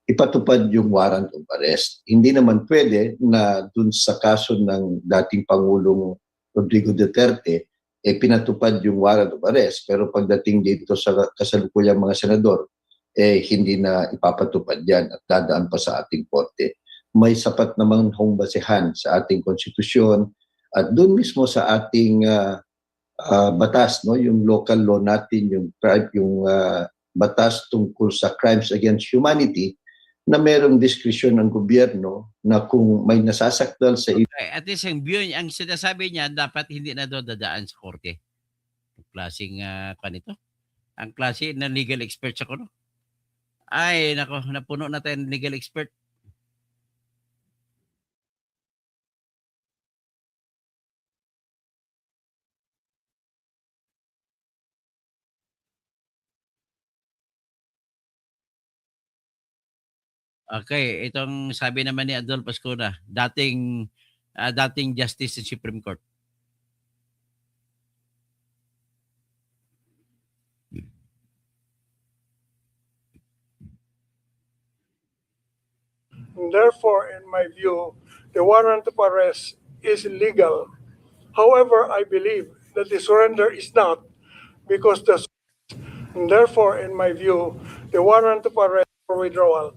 ipatupad yung warrant of arrest. Hindi naman pwede na dun sa kaso ng dating Pangulong Rodrigo Duterte, pinatupad yung warrant of arrest. Pero pagdating dito sa kasalukuyang mga senador, hindi na ipapatupad yan at dadaan pa sa ating korte. May sapat naman hong basehan sa ating konstitusyon at doon mismo sa ating batas, no, yung local law natin, yung batas tungkol sa crimes against humanity, na merong diskresyon ng gobyerno na kung may nasasakdal sa Okay, at least ang view, ang sinasabi niya, dapat hindi na doon dadaan sa korte. Ang klaseng kanito. Ang klase na legal expert ako, no? Ay, nako, napuno na tayo ng legal expert. Okay, itong sabi naman ni Adolfo Ascona, dating Justice sa Supreme Court. Therefore, in my view, the warrant of arrest is legal. However, I believe that the surrender is not, because therefore, in my view, the warrant of arrest for withdrawal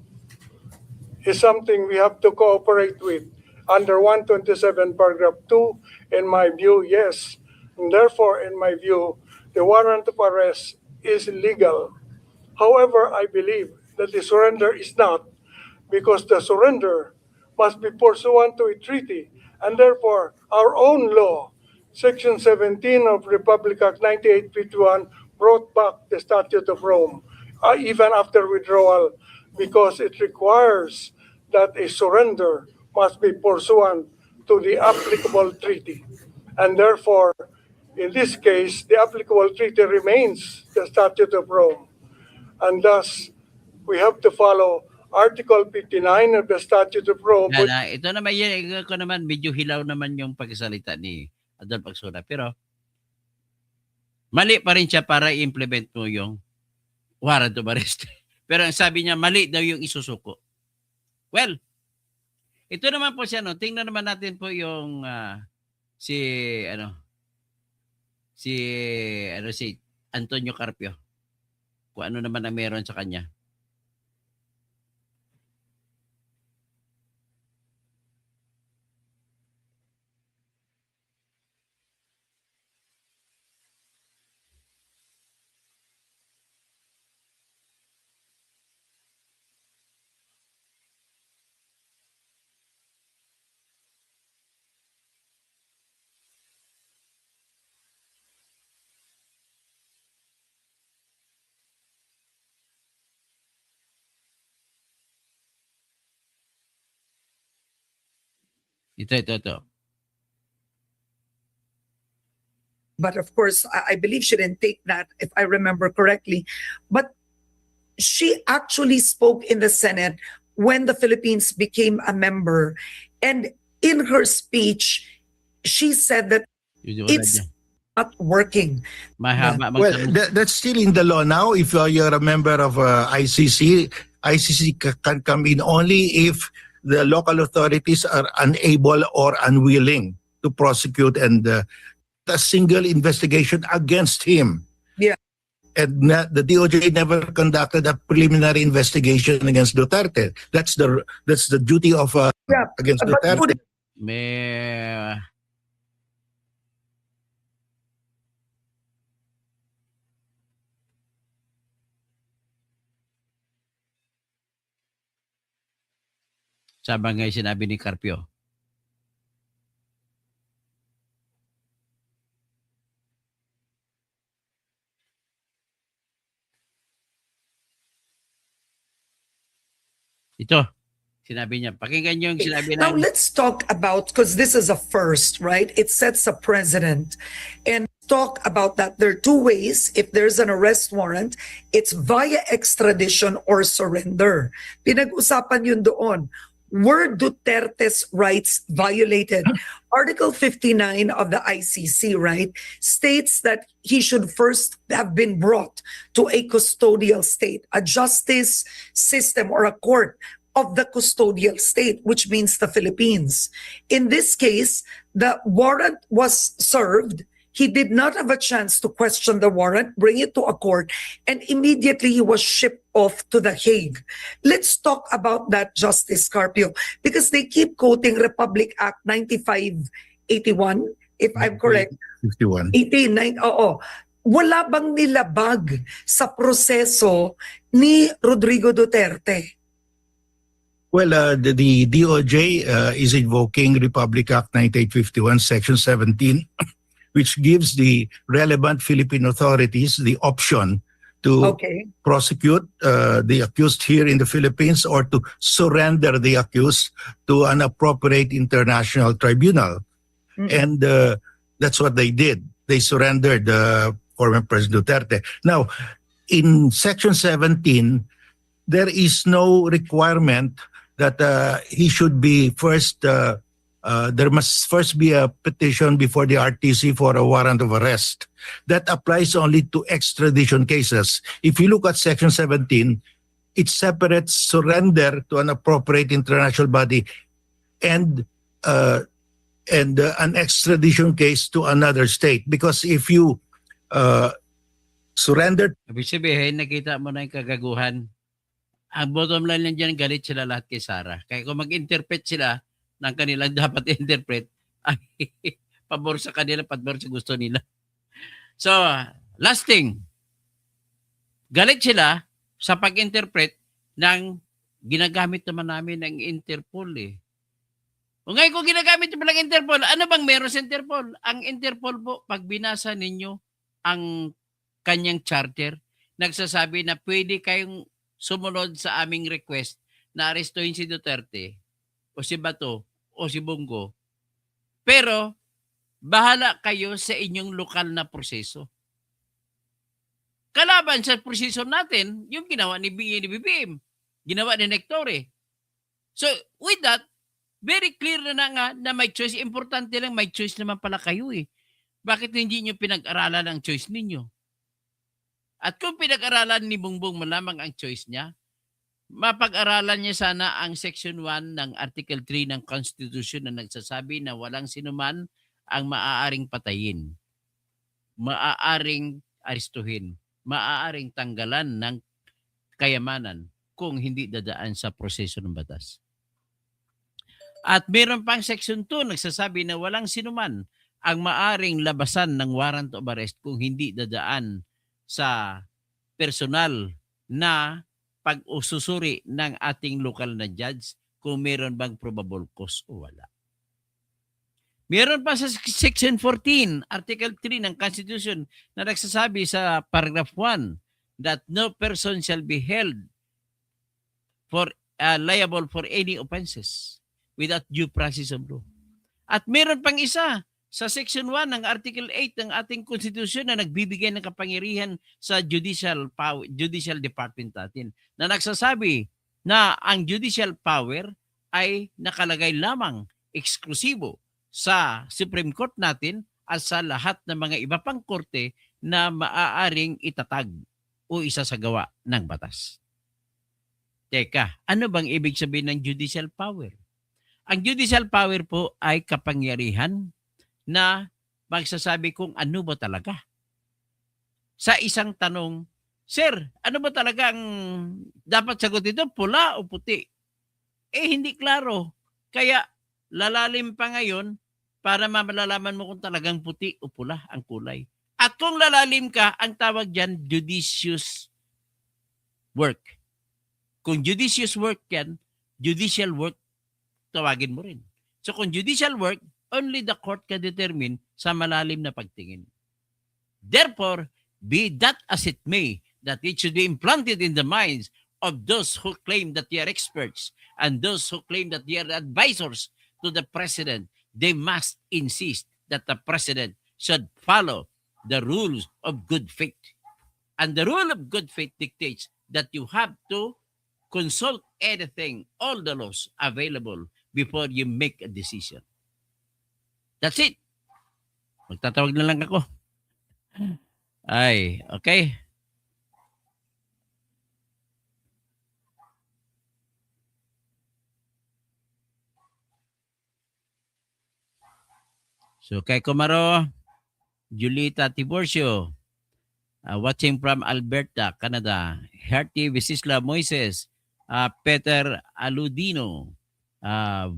is something we have to cooperate with under 127 paragraph 2? In my view, yes. And therefore, in my view, the warrant of arrest is legal. However, I believe that the surrender is not, because the surrender must be pursuant to a treaty, and therefore our own law, Section 17 of Republic Act 9851, brought back the Statute of Rome, even after withdrawal, because it requires that a surrender must be pursuant to the applicable treaty. And therefore, in this case, the applicable treaty remains the Statute of Rome. And thus, we have to follow Article 59 of the Statute of Rome. Ito naman yan, ko naman, medyo hilaw naman yung pagsalita ni Adolfo Agsuna. Pero, mali pa rin siya para i-implement mo yung warrant of arrest. Pero ang sabi niya, mali daw yung isusuko. Well, ito naman po siya, no? Tingnan naman natin po yung si Antonio Carpio. Kung ano naman ang meron sa kanya. Ito. But of course, I believe she didn't take that, if I remember correctly. But she actually spoke in the Senate when the Philippines became a member. And in her speech, she said that it's not working. Mahaba. Well, that's still in the law now. If you're a member of ICC, ICC can come in only if the local authorities are unable or unwilling to prosecute and a single investigation against him. Yeah. And the DOJ never conducted a preliminary investigation against Duterte. That's the duty of against But Duterte. May sabi nga sinabi ni Carpio. Ito, sinabi niya. Pakinggan niyo yung sinabi Now namin. let's talk about, because this is a first, right? It sets a precedent. And talk about that. There are two ways. If there's an arrest warrant, it's via extradition or surrender. Pinag-usapan yun doon. Were Duterte's rights violated? Article 59 of the ICC, right, states that he should first have been brought to a custodial state, a justice system or a court of the custodial state, which means the Philippines. In this case, the warrant was served. He did not have a chance to question the warrant, bring it to a court, and immediately he was shipped off to The Hague. Let's talk about that, Justice Carpio, because they keep quoting Republic Act 9581, if I'm correct. 51. 89, oo. Wala bang nilabag sa proseso ni Rodrigo Duterte? Well, the DOJ is invoking Republic Act 9851, Section 17, which gives the relevant Philippine authorities the option to prosecute the accused here in the Philippines or to surrender the accused to an appropriate international tribunal. And that's what they did. They surrendered former President Duterte. Now, in Section 17, there is no requirement that he should be first there must first be a petition before the RTC for a warrant of arrest. That applies only to extradition cases. If you look at Section 17, it separates surrender to an appropriate international body and an extradition case to another state. Because if you surrender... Ibig sabihin, nakita mo na yung kagaguhan. Ang bottom line lang dyan, galit sila lahat kay Sara. Kaya kung mag-interpret sila ng kanilang dapat interpret ay pabor sa kanila, pabor sa gusto nila. So, last thing, galit sila sa pag-interpret ng ginagamit naman namin ng Interpol eh. O ngayon kung ginagamit naman ng Interpol, ano bang meron sa Interpol? Ang Interpol po, pag binasa ninyo ang kanyang charter, nagsasabi na pwede kayong sumunod sa aming request na arestuhin si Duterte o si Bato o si Bongo. Pero, bahala kayo sa inyong lokal na proseso. Kalaban sa proseso natin, yung ginawa ni BBM, ginawa ni Nectore. So, with that, very clear na nga na may choice. Importante lang, may choice naman pala kayo eh. Bakit hindi nyo pinag-aralan ang choice ninyo? At kung pinag-aralan ni Bongbong malamang ang choice niya, mapag-aralan niya sana ang Section 1 ng Article 3 ng Constitution na nagsasabi na walang sinuman ang maaaring patayin, maaaring aristuhin, maaaring tanggalan ng kayamanan kung hindi dadaan sa proseso ng batas. At meron pang Section 2 nagsasabi na walang sinuman ang maaring labasan ng warrant of arrest kung hindi dadaan sa personal na pag-ususuri ng ating lokal na judge kung meron bang probable cause o wala. Meron pa sa Section 14, Article 3 ng Constitution na nagsasabi sa paragraph 1 that no person shall be held for liable for any offenses without due process of law. At meron pang isa sa Section 1 ng Article 8 ng ating Constitution na nagbibigay ng kapangyarihan sa judicial department natin na nagsasabi na ang judicial power ay nakalagay lamang eksklusibo sa Supreme Court natin at sa lahat ng mga iba pang korte na maaaring itatag o isasagawa ng batas. Teka, ano bang ibig sabihin ng judicial power? Ang judicial power po ay kapangyarihan na magsasabi kung ano ba talaga. Sa isang tanong, Sir, ano ba talaga ang dapat sagot dito? Pula o puti? Hindi klaro. Kaya lalalim pa ngayon para malalaman mo kung talagang puti o pula ang kulay. At kung lalalim ka, ang tawag dyan, judicious work. Kung judicious work yan, judicial work, tawagin mo rin. So kung judicial work, only the court can determine sa malalim na pagtingin. Therefore, be that as it may, that it should be implanted in the minds of those who claim that they are experts and those who claim that they are advisors to the president, they must insist that the president should follow the rules of good faith. And the rule of good faith dictates that you have to consult anything, all the laws available before you make a decision. That's it. Magtatawag na lang ako. Ay, okay. So kay Kumaro, Julita Tiburcio, watching from Alberta, Canada. Herty Visisla Moises, Peter Aludino,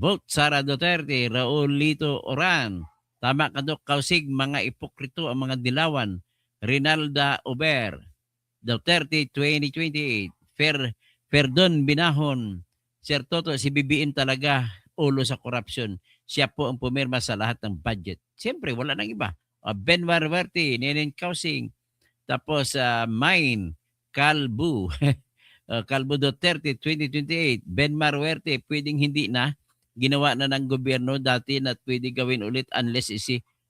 vote Sara Duterte, Raul Lito Oran. Tama ka Dok Kausig, mga ipokrito ang mga dilawan. Rinalda Ober, Duterte 2028. Ferdon Binahon, Sir Toto, si BBM talaga ulo sa corruption. Siya po ang pumirma sa lahat ng budget. Siyempre, wala nang iba. Ben Marverte, Nenen Kausing, tapos Mine, Calbu, Calbu Duterte 2028. Ben Marverte, pwedeng hindi na. Ginawa na ng gobyerno dati na pwede gawin ulit unless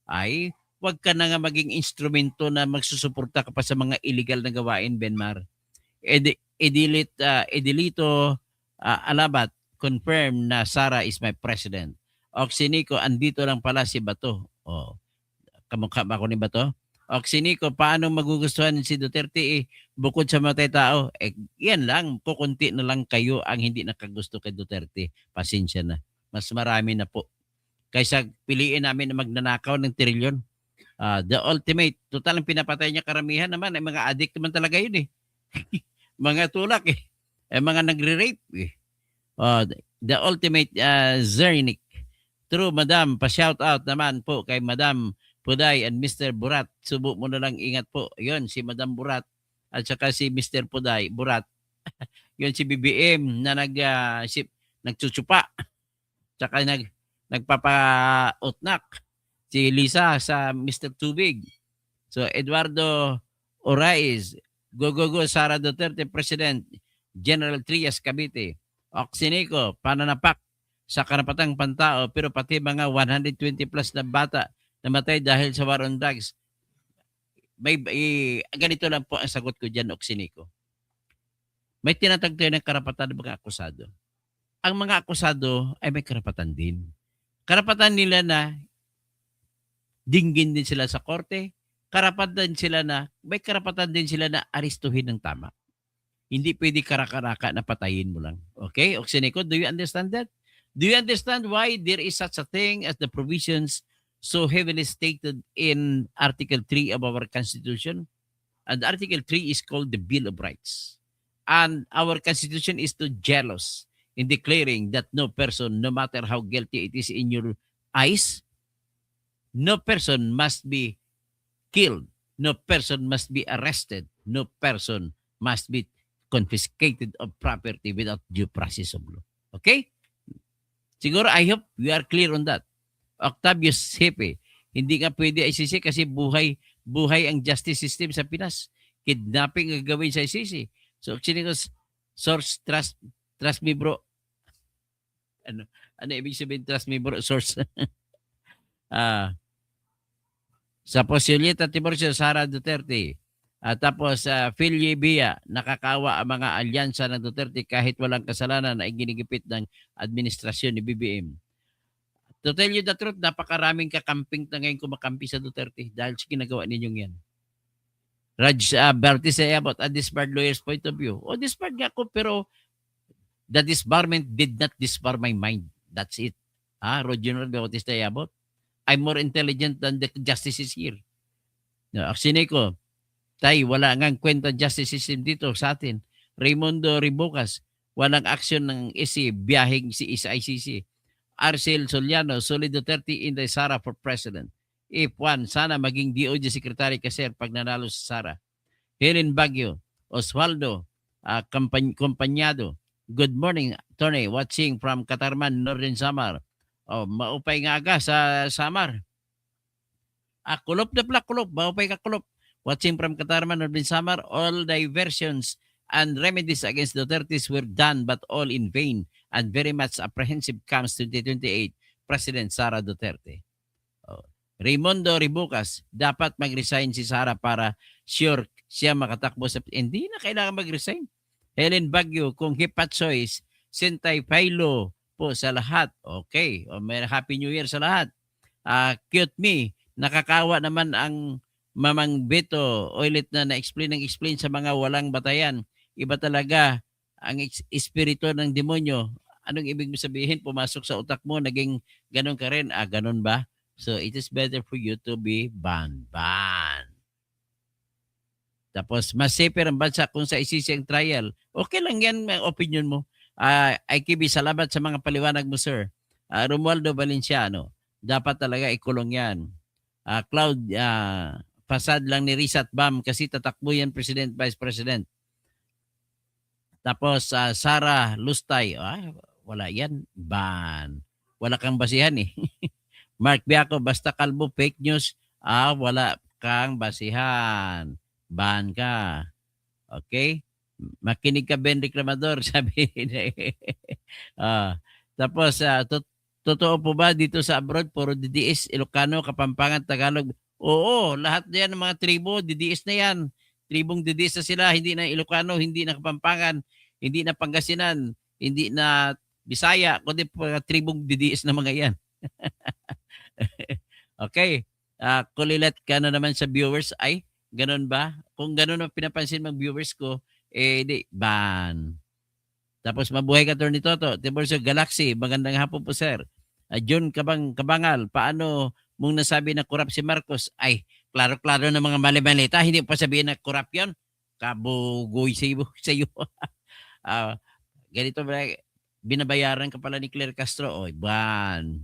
ay wag ka na nga maging instrumento na magsusuporta ka pa sa mga illegal na gawain, Benmar. Edilito Alabat, confirm na Sara is my president. Oxinico, andito lang pala si Bato. Kamukha ba ako ni Bato? Oxinico, paano magugustuhan si Duterte bukod sa mga tao? Yan lang, kukunti na lang kayo ang hindi nakagusto kay Duterte. Pasensya na. Mas marami na po. Kaysa piliin namin na magnanakaw ng trilyon. The ultimate, total ang pinapatay niya karamihan naman, ay mga addict naman talaga yun mga tulak mga nagre-rape The ultimate Zernik, True, Madam. Pa-shout out naman po kay Madam Puday and Mr. Burat. Subo mo na lang ingat po. Yun, si Madam Burat at saka si Mr. Puday, Burat. Yun si BBM na nagtsuchupa. Tsaka nagpapautnak. Si Lisa sa Mr. Tubig. So, Eduardo Orais, go, Sara Duterte, President, General Trias Cavite, Oxinico, pananapak sa karapatang pantao, pero pati mga 120 plus na bata namatay dahil sa war on drugs. Ganito lang po ang sagot ko dyan, Oxinico. May tinatagtay ng karapatan ng mga akusado. Ang mga akusado ay may karapatan din. Karapatan nila na dinggin din sila sa korte, may karapatan din sila na aristuhin ng tama. Hindi pwede karakaraka na patayin mo lang. Okay? Oxinico, do you understand that? Do you understand why there is such a thing as the provisions so heavily stated in Article 3 of our Constitution? And Article 3 is called the Bill of Rights. And our Constitution is too jealous in declaring that no person, no matter how guilty it is in your eyes, no person must be killed. No person must be arrested. No person must be confiscated of property without due process of law. Okay? Siguro, I hope we are clear on that. Octavius Sipe, hindi nga pwede ICC kasi buhay ang justice system sa Pinas. Kidnapping ang gawin sa ICC. So, source, trust me bro. Ano ibig sabihin trust me bro? Source. Sa Posiolita Tiburcio, Sara Duterte. Tapos Philly Bia, nakakawa ang mga alyansa ng Duterte kahit walang kasalanan na ginigipit ng administrasyon ni BBM. To tell you the truth, napakaraming kakamping na ngayon kumakampi sa Duterte dahil sa ginagawa ninyong yan. Raj Bertis about a disbarred lawyer's point of view. Disbarred nga ako pero the disbarment did not disbar my mind. That's it. Roger Bautista Yabot. I'm more intelligent than the justices here. No, Arsenico, wala ngang kwenta justice system dito sa atin. Raimundo Ribucas, walang action ng ICC, biyaheng si ICC. Arcel Soliano, Solid Duterte in the Sara for President. If one, sana maging DOJ Secretary kasi pag nanalo si Sara. Helen Baguio, Osvaldo, Companyado. Good morning, Tony. Watching from Katarman, Northern Samar. Maupay nga aga sa Samar. Kulop na pala, kulop. Maupay ka kulop. Watching from Katarman, Northern Samar. All diversions and remedies against Duterte's were done but all in vain and very much apprehensive comes 2028 President Sara Duterte. Raimundo Ribucas, dapat mag-resign si Sara para sure siya makatakbo sa... Hindi na kailangan mag-resign. Helen Baguio, kung hipat choice, Sintay Pailo po sa lahat. Okay. May Happy New Year sa lahat. Cute me. Nakakawa naman ang Mamang Beto. Ulit na na-explain sa mga walang batayan. Iba talaga ang espiritu ng demonyo. Anong ibig mo sabihin? Pumasok sa utak mo, naging ganun ka rin. Ganun ba? So, it is better for you to be banned. Tapos, mas safer ang bansa kung sa ICC ang trial. Okay lang yan, opinion mo. IKB, salamat sa mga paliwanag mo, sir. Romualdo Valenciano, dapat talaga ikulong yan. Cloud, fasad lang ni Rizat Bam kasi tatakbo yan, President, Vice President. Tapos, Sara Lustay, wala yan, ban. Wala kang basihan eh. Mark Biaco, basta kalbo, fake news, wala kang basihan. Ban ka. Okay? Makinig ka, Ben Reklamador, sabi. Tapos, totoo po ba dito sa abroad, puro DDS, Ilocano, Kapampangan, Tagalog? Oo, lahat na yan ng mga tribo, DDS na yan. Tribong DDS na sila, hindi na Ilocano, hindi na Kapampangan, hindi na Pangasinan, hindi na Bisaya, kundi tribong DDS na mga yan. Okay. Kulilat ka na naman sa viewers. Ay, ganun ba? Kung ganun ang pinapansin ng viewers ko, di, ban. Tapos mabuhay ka, Tony Toto. Tiburcio Galaxy, magandang hapon po, sir. John Kabangal, paano mong nasabi na corrupt si Marcos? Ay, klaro-klaro na mga mali-malita. Hindi pa sabihin na corrupt yun. Kabugoy sa iyo. Ganito ba, binabayaran ka pala ni Claire Castro? Oy, ban.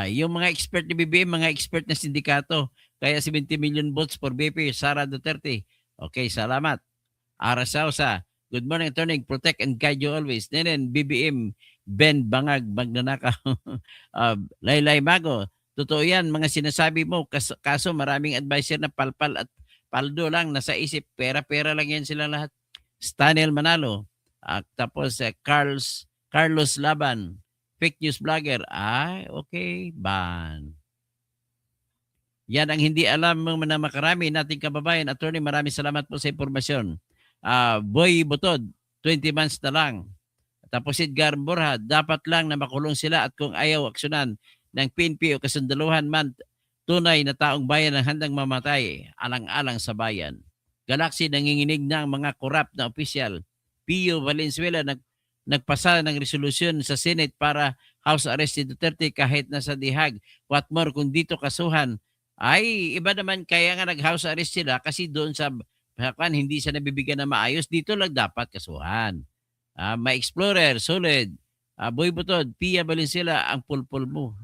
Yung mga expert ni BBM, mga expert na sindikato. Kaya 70 million votes for BP, Sara Duterte. Okay, salamat. Ara Sausa, good morning, attorney. Protect and guide you always. Nenen, BBM, Ben Bangag, Magnanakaw. Laylay Mago, totoo yan, mga sinasabi mo. Kaso maraming advisor na palpal at paldo lang, nasa isip. Pera-pera lang yan sila lahat. Stanel Manalo. Tapos Carlos Laban, fake news vlogger. Okay, ban. Yan ang hindi alam ng na makarami nating kababayan. Attorney, maraming salamat po sa impormasyon. Boy Butod, 20 months na lang. Tapos Edgar Borja, dapat lang na makulong sila at kung ayaw aksyonan ng PNP o kasundaluhan man, tunay na taong bayan ang handang mamatay, alang-alang sa bayan. Galaxy, nanginginig na ang mga korap na opisyal. Pio Valenzuela, nagpasa ng resolusyon sa Senate para house arrest si Duterte kahit nasa dihag. What more kung dito kasuhan? Ay, iba naman kaya nga nag-house arrest sila kasi doon sa hindi siya nabibigyan na maayos. Dito lang dapat kasuhan. May Explorer, solid. Boy Butod, Pia Valenzuela, ang pulpul mo.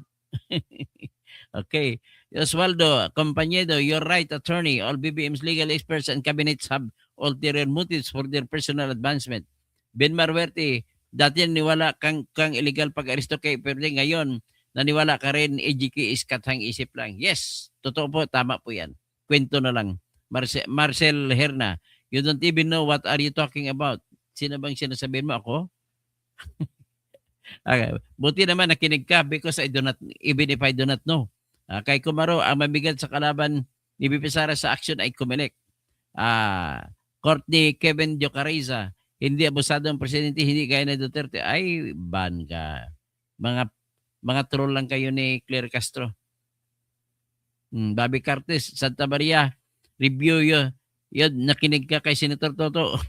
Okay. Osvaldo Compañedo, you're right, attorney. All BBM's legal experts and cabinets have ulterior motives for their personal advancement. Ben Marwerte, dati niwala kang illegal pag-aristo kay Perde. Ngayon, naniwala ka rin, EGK is kathang isip lang. Yes, totoo po, tama po yan. Kwento na lang. Marcel Herna, you don't even know what are you talking about. Sino bang sinasabihin mo ako? Buti naman nakinig ka because I do not, even if I do not know. Kay Kumaro, ang mabigat sa kalaban ni BP Sara sa action ay Comelec. Courtney Kevin Jocariza, hindi abusado ang presidente, hindi gaya na Duterte. Ay, ban ka. Mga troll lang kayo ni Claire Castro. Bobby Cartes, Santa Maria, review yun. Yun, nakinig ka kay Senator Toto.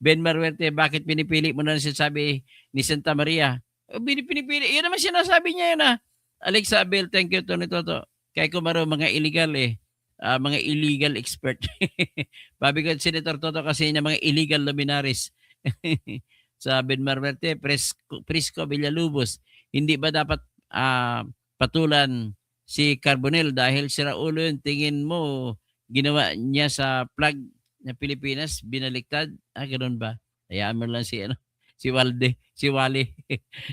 Ben Marwerte, bakit pinipili mo na sinasabi ni Santa Maria? Pinipili. Yun naman sinasabi niya yun Alexa Abel, thank you Tony Toto. Kaya kumaro, mga illegal mga illegal expert. Babi ko Senator Toto kasi niya mga illegal luminaries. Sa Ben Marwerte, Prisco Villalubos, hindi ba dapat patulan si Carbonell dahil sira ulo yun, tingin mo ginawa niya sa flag na Pilipinas, binaliktad? Ganoon ba? Hayaan mo lang si Wally.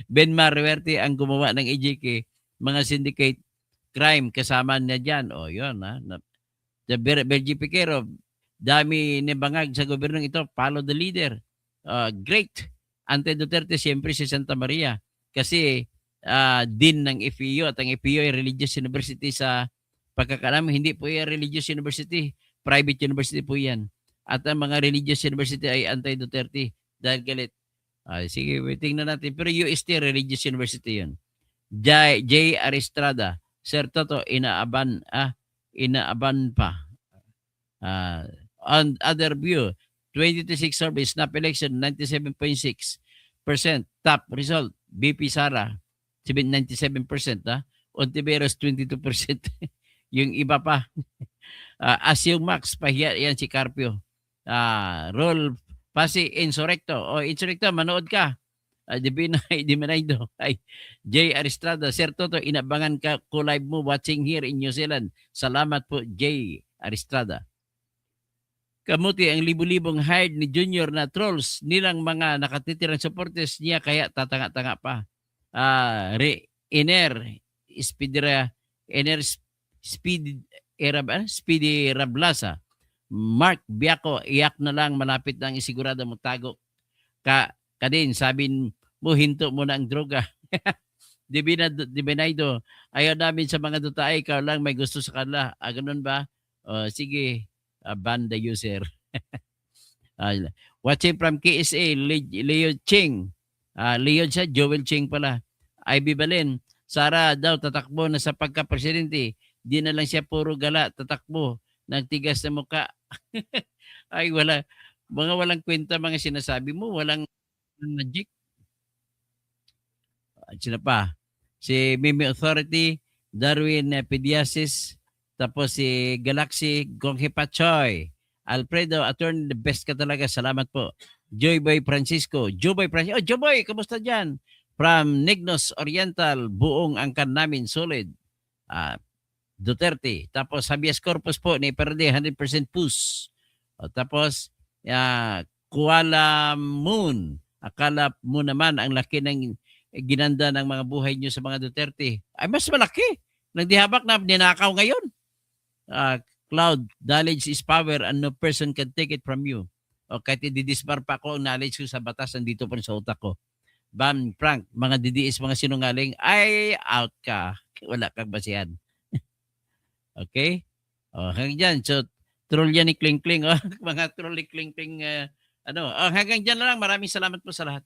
Ben Marwerte ang gumawa ng EJK, mga syndicate crime kasama niya dyan. Yun Bergie Piquero, dami ni bangag sa gobyernong ito, follow the leader. Great. Anti-Duterte, siyempre si Santa Maria. Kasi dean ng FEU at ang FEU ay religious university sa pagkakalam, hindi po yan religious university. Private university po yan. At ang mga religious university ay anti-Duterte dahil galit. Sige, tingnan natin. Pero UST, religious university yun. J. Aristrada, Sir Toto, inaaban pa. On other view, 2026 survey, snap election, 97.6%. Top result, BP Sara, 97%. Ontiveros, 22%. Yung iba pa. Asyong Max, pahiya yan si Carpio. Roll Pasi Insurrecto. Insurrecto, manood ka. Diminaydo. J. Aristrada, Sir Toto, inabangan ka ko live mo watching here in New Zealand. Salamat po, J. Aristrada. Kamuti, ang libu-libong hired ni Junior na trolls nilang mga nakatitirang supporters niya kaya tatanga-tanga pa. Speedy Rablasa. Mark Biaco, iyak na lang, malapit na ang isigurado mo tago. Kadin, sabihin mo, hinto mo na ang droga. Dibinaydo, ayaw namin sa mga dutaay, ikaw lang may gusto sa kanila. Ganun ba? Sige, ban the user. Watching from KSA, Leo Ching. Leo siya, Joel Ching pala. Ivy Balen, Sara daw tatakbo na sa pagka-presidente. Di na lang siya puro gala, tatakbo. Nagtigas na mukha. Ay, wala. Mga walang kwenta, mga sinasabi mo. Walang magic. Sino pa? Si Mimi Authority, Darwin Pediasis, tapos si Galaxy Gonghe Pachoy. Alfredo, attorney, the best ka talaga. Salamat po. Joyboy Francisco. Joyboy, kamusta dyan? from Negros Oriental, buong angkan namin solid. Duterte. Tapos habeas corpus po ni Perde, 100% push. Tapos Kuala Moon. Akala mo naman ang laki ng ginanda ng mga buhay nyo sa mga Duterte. Ay mas malaki. Nagdihabak na ninakaw ngayon. Cloud, knowledge is power and no person can take it from you. O kahit i-disbar pa ko ang knowledge ko sa batas, nandito pa sa utak ko. Bam, Frank, mga DDS, mga sinungaling, ay out ka. Wala kang basihan. Okay? Hanggang dyan. So, troll yan ni Kling Kling. Mga troll ni Kling Kling. Hanggang dyan na lang. Maraming salamat po sa lahat.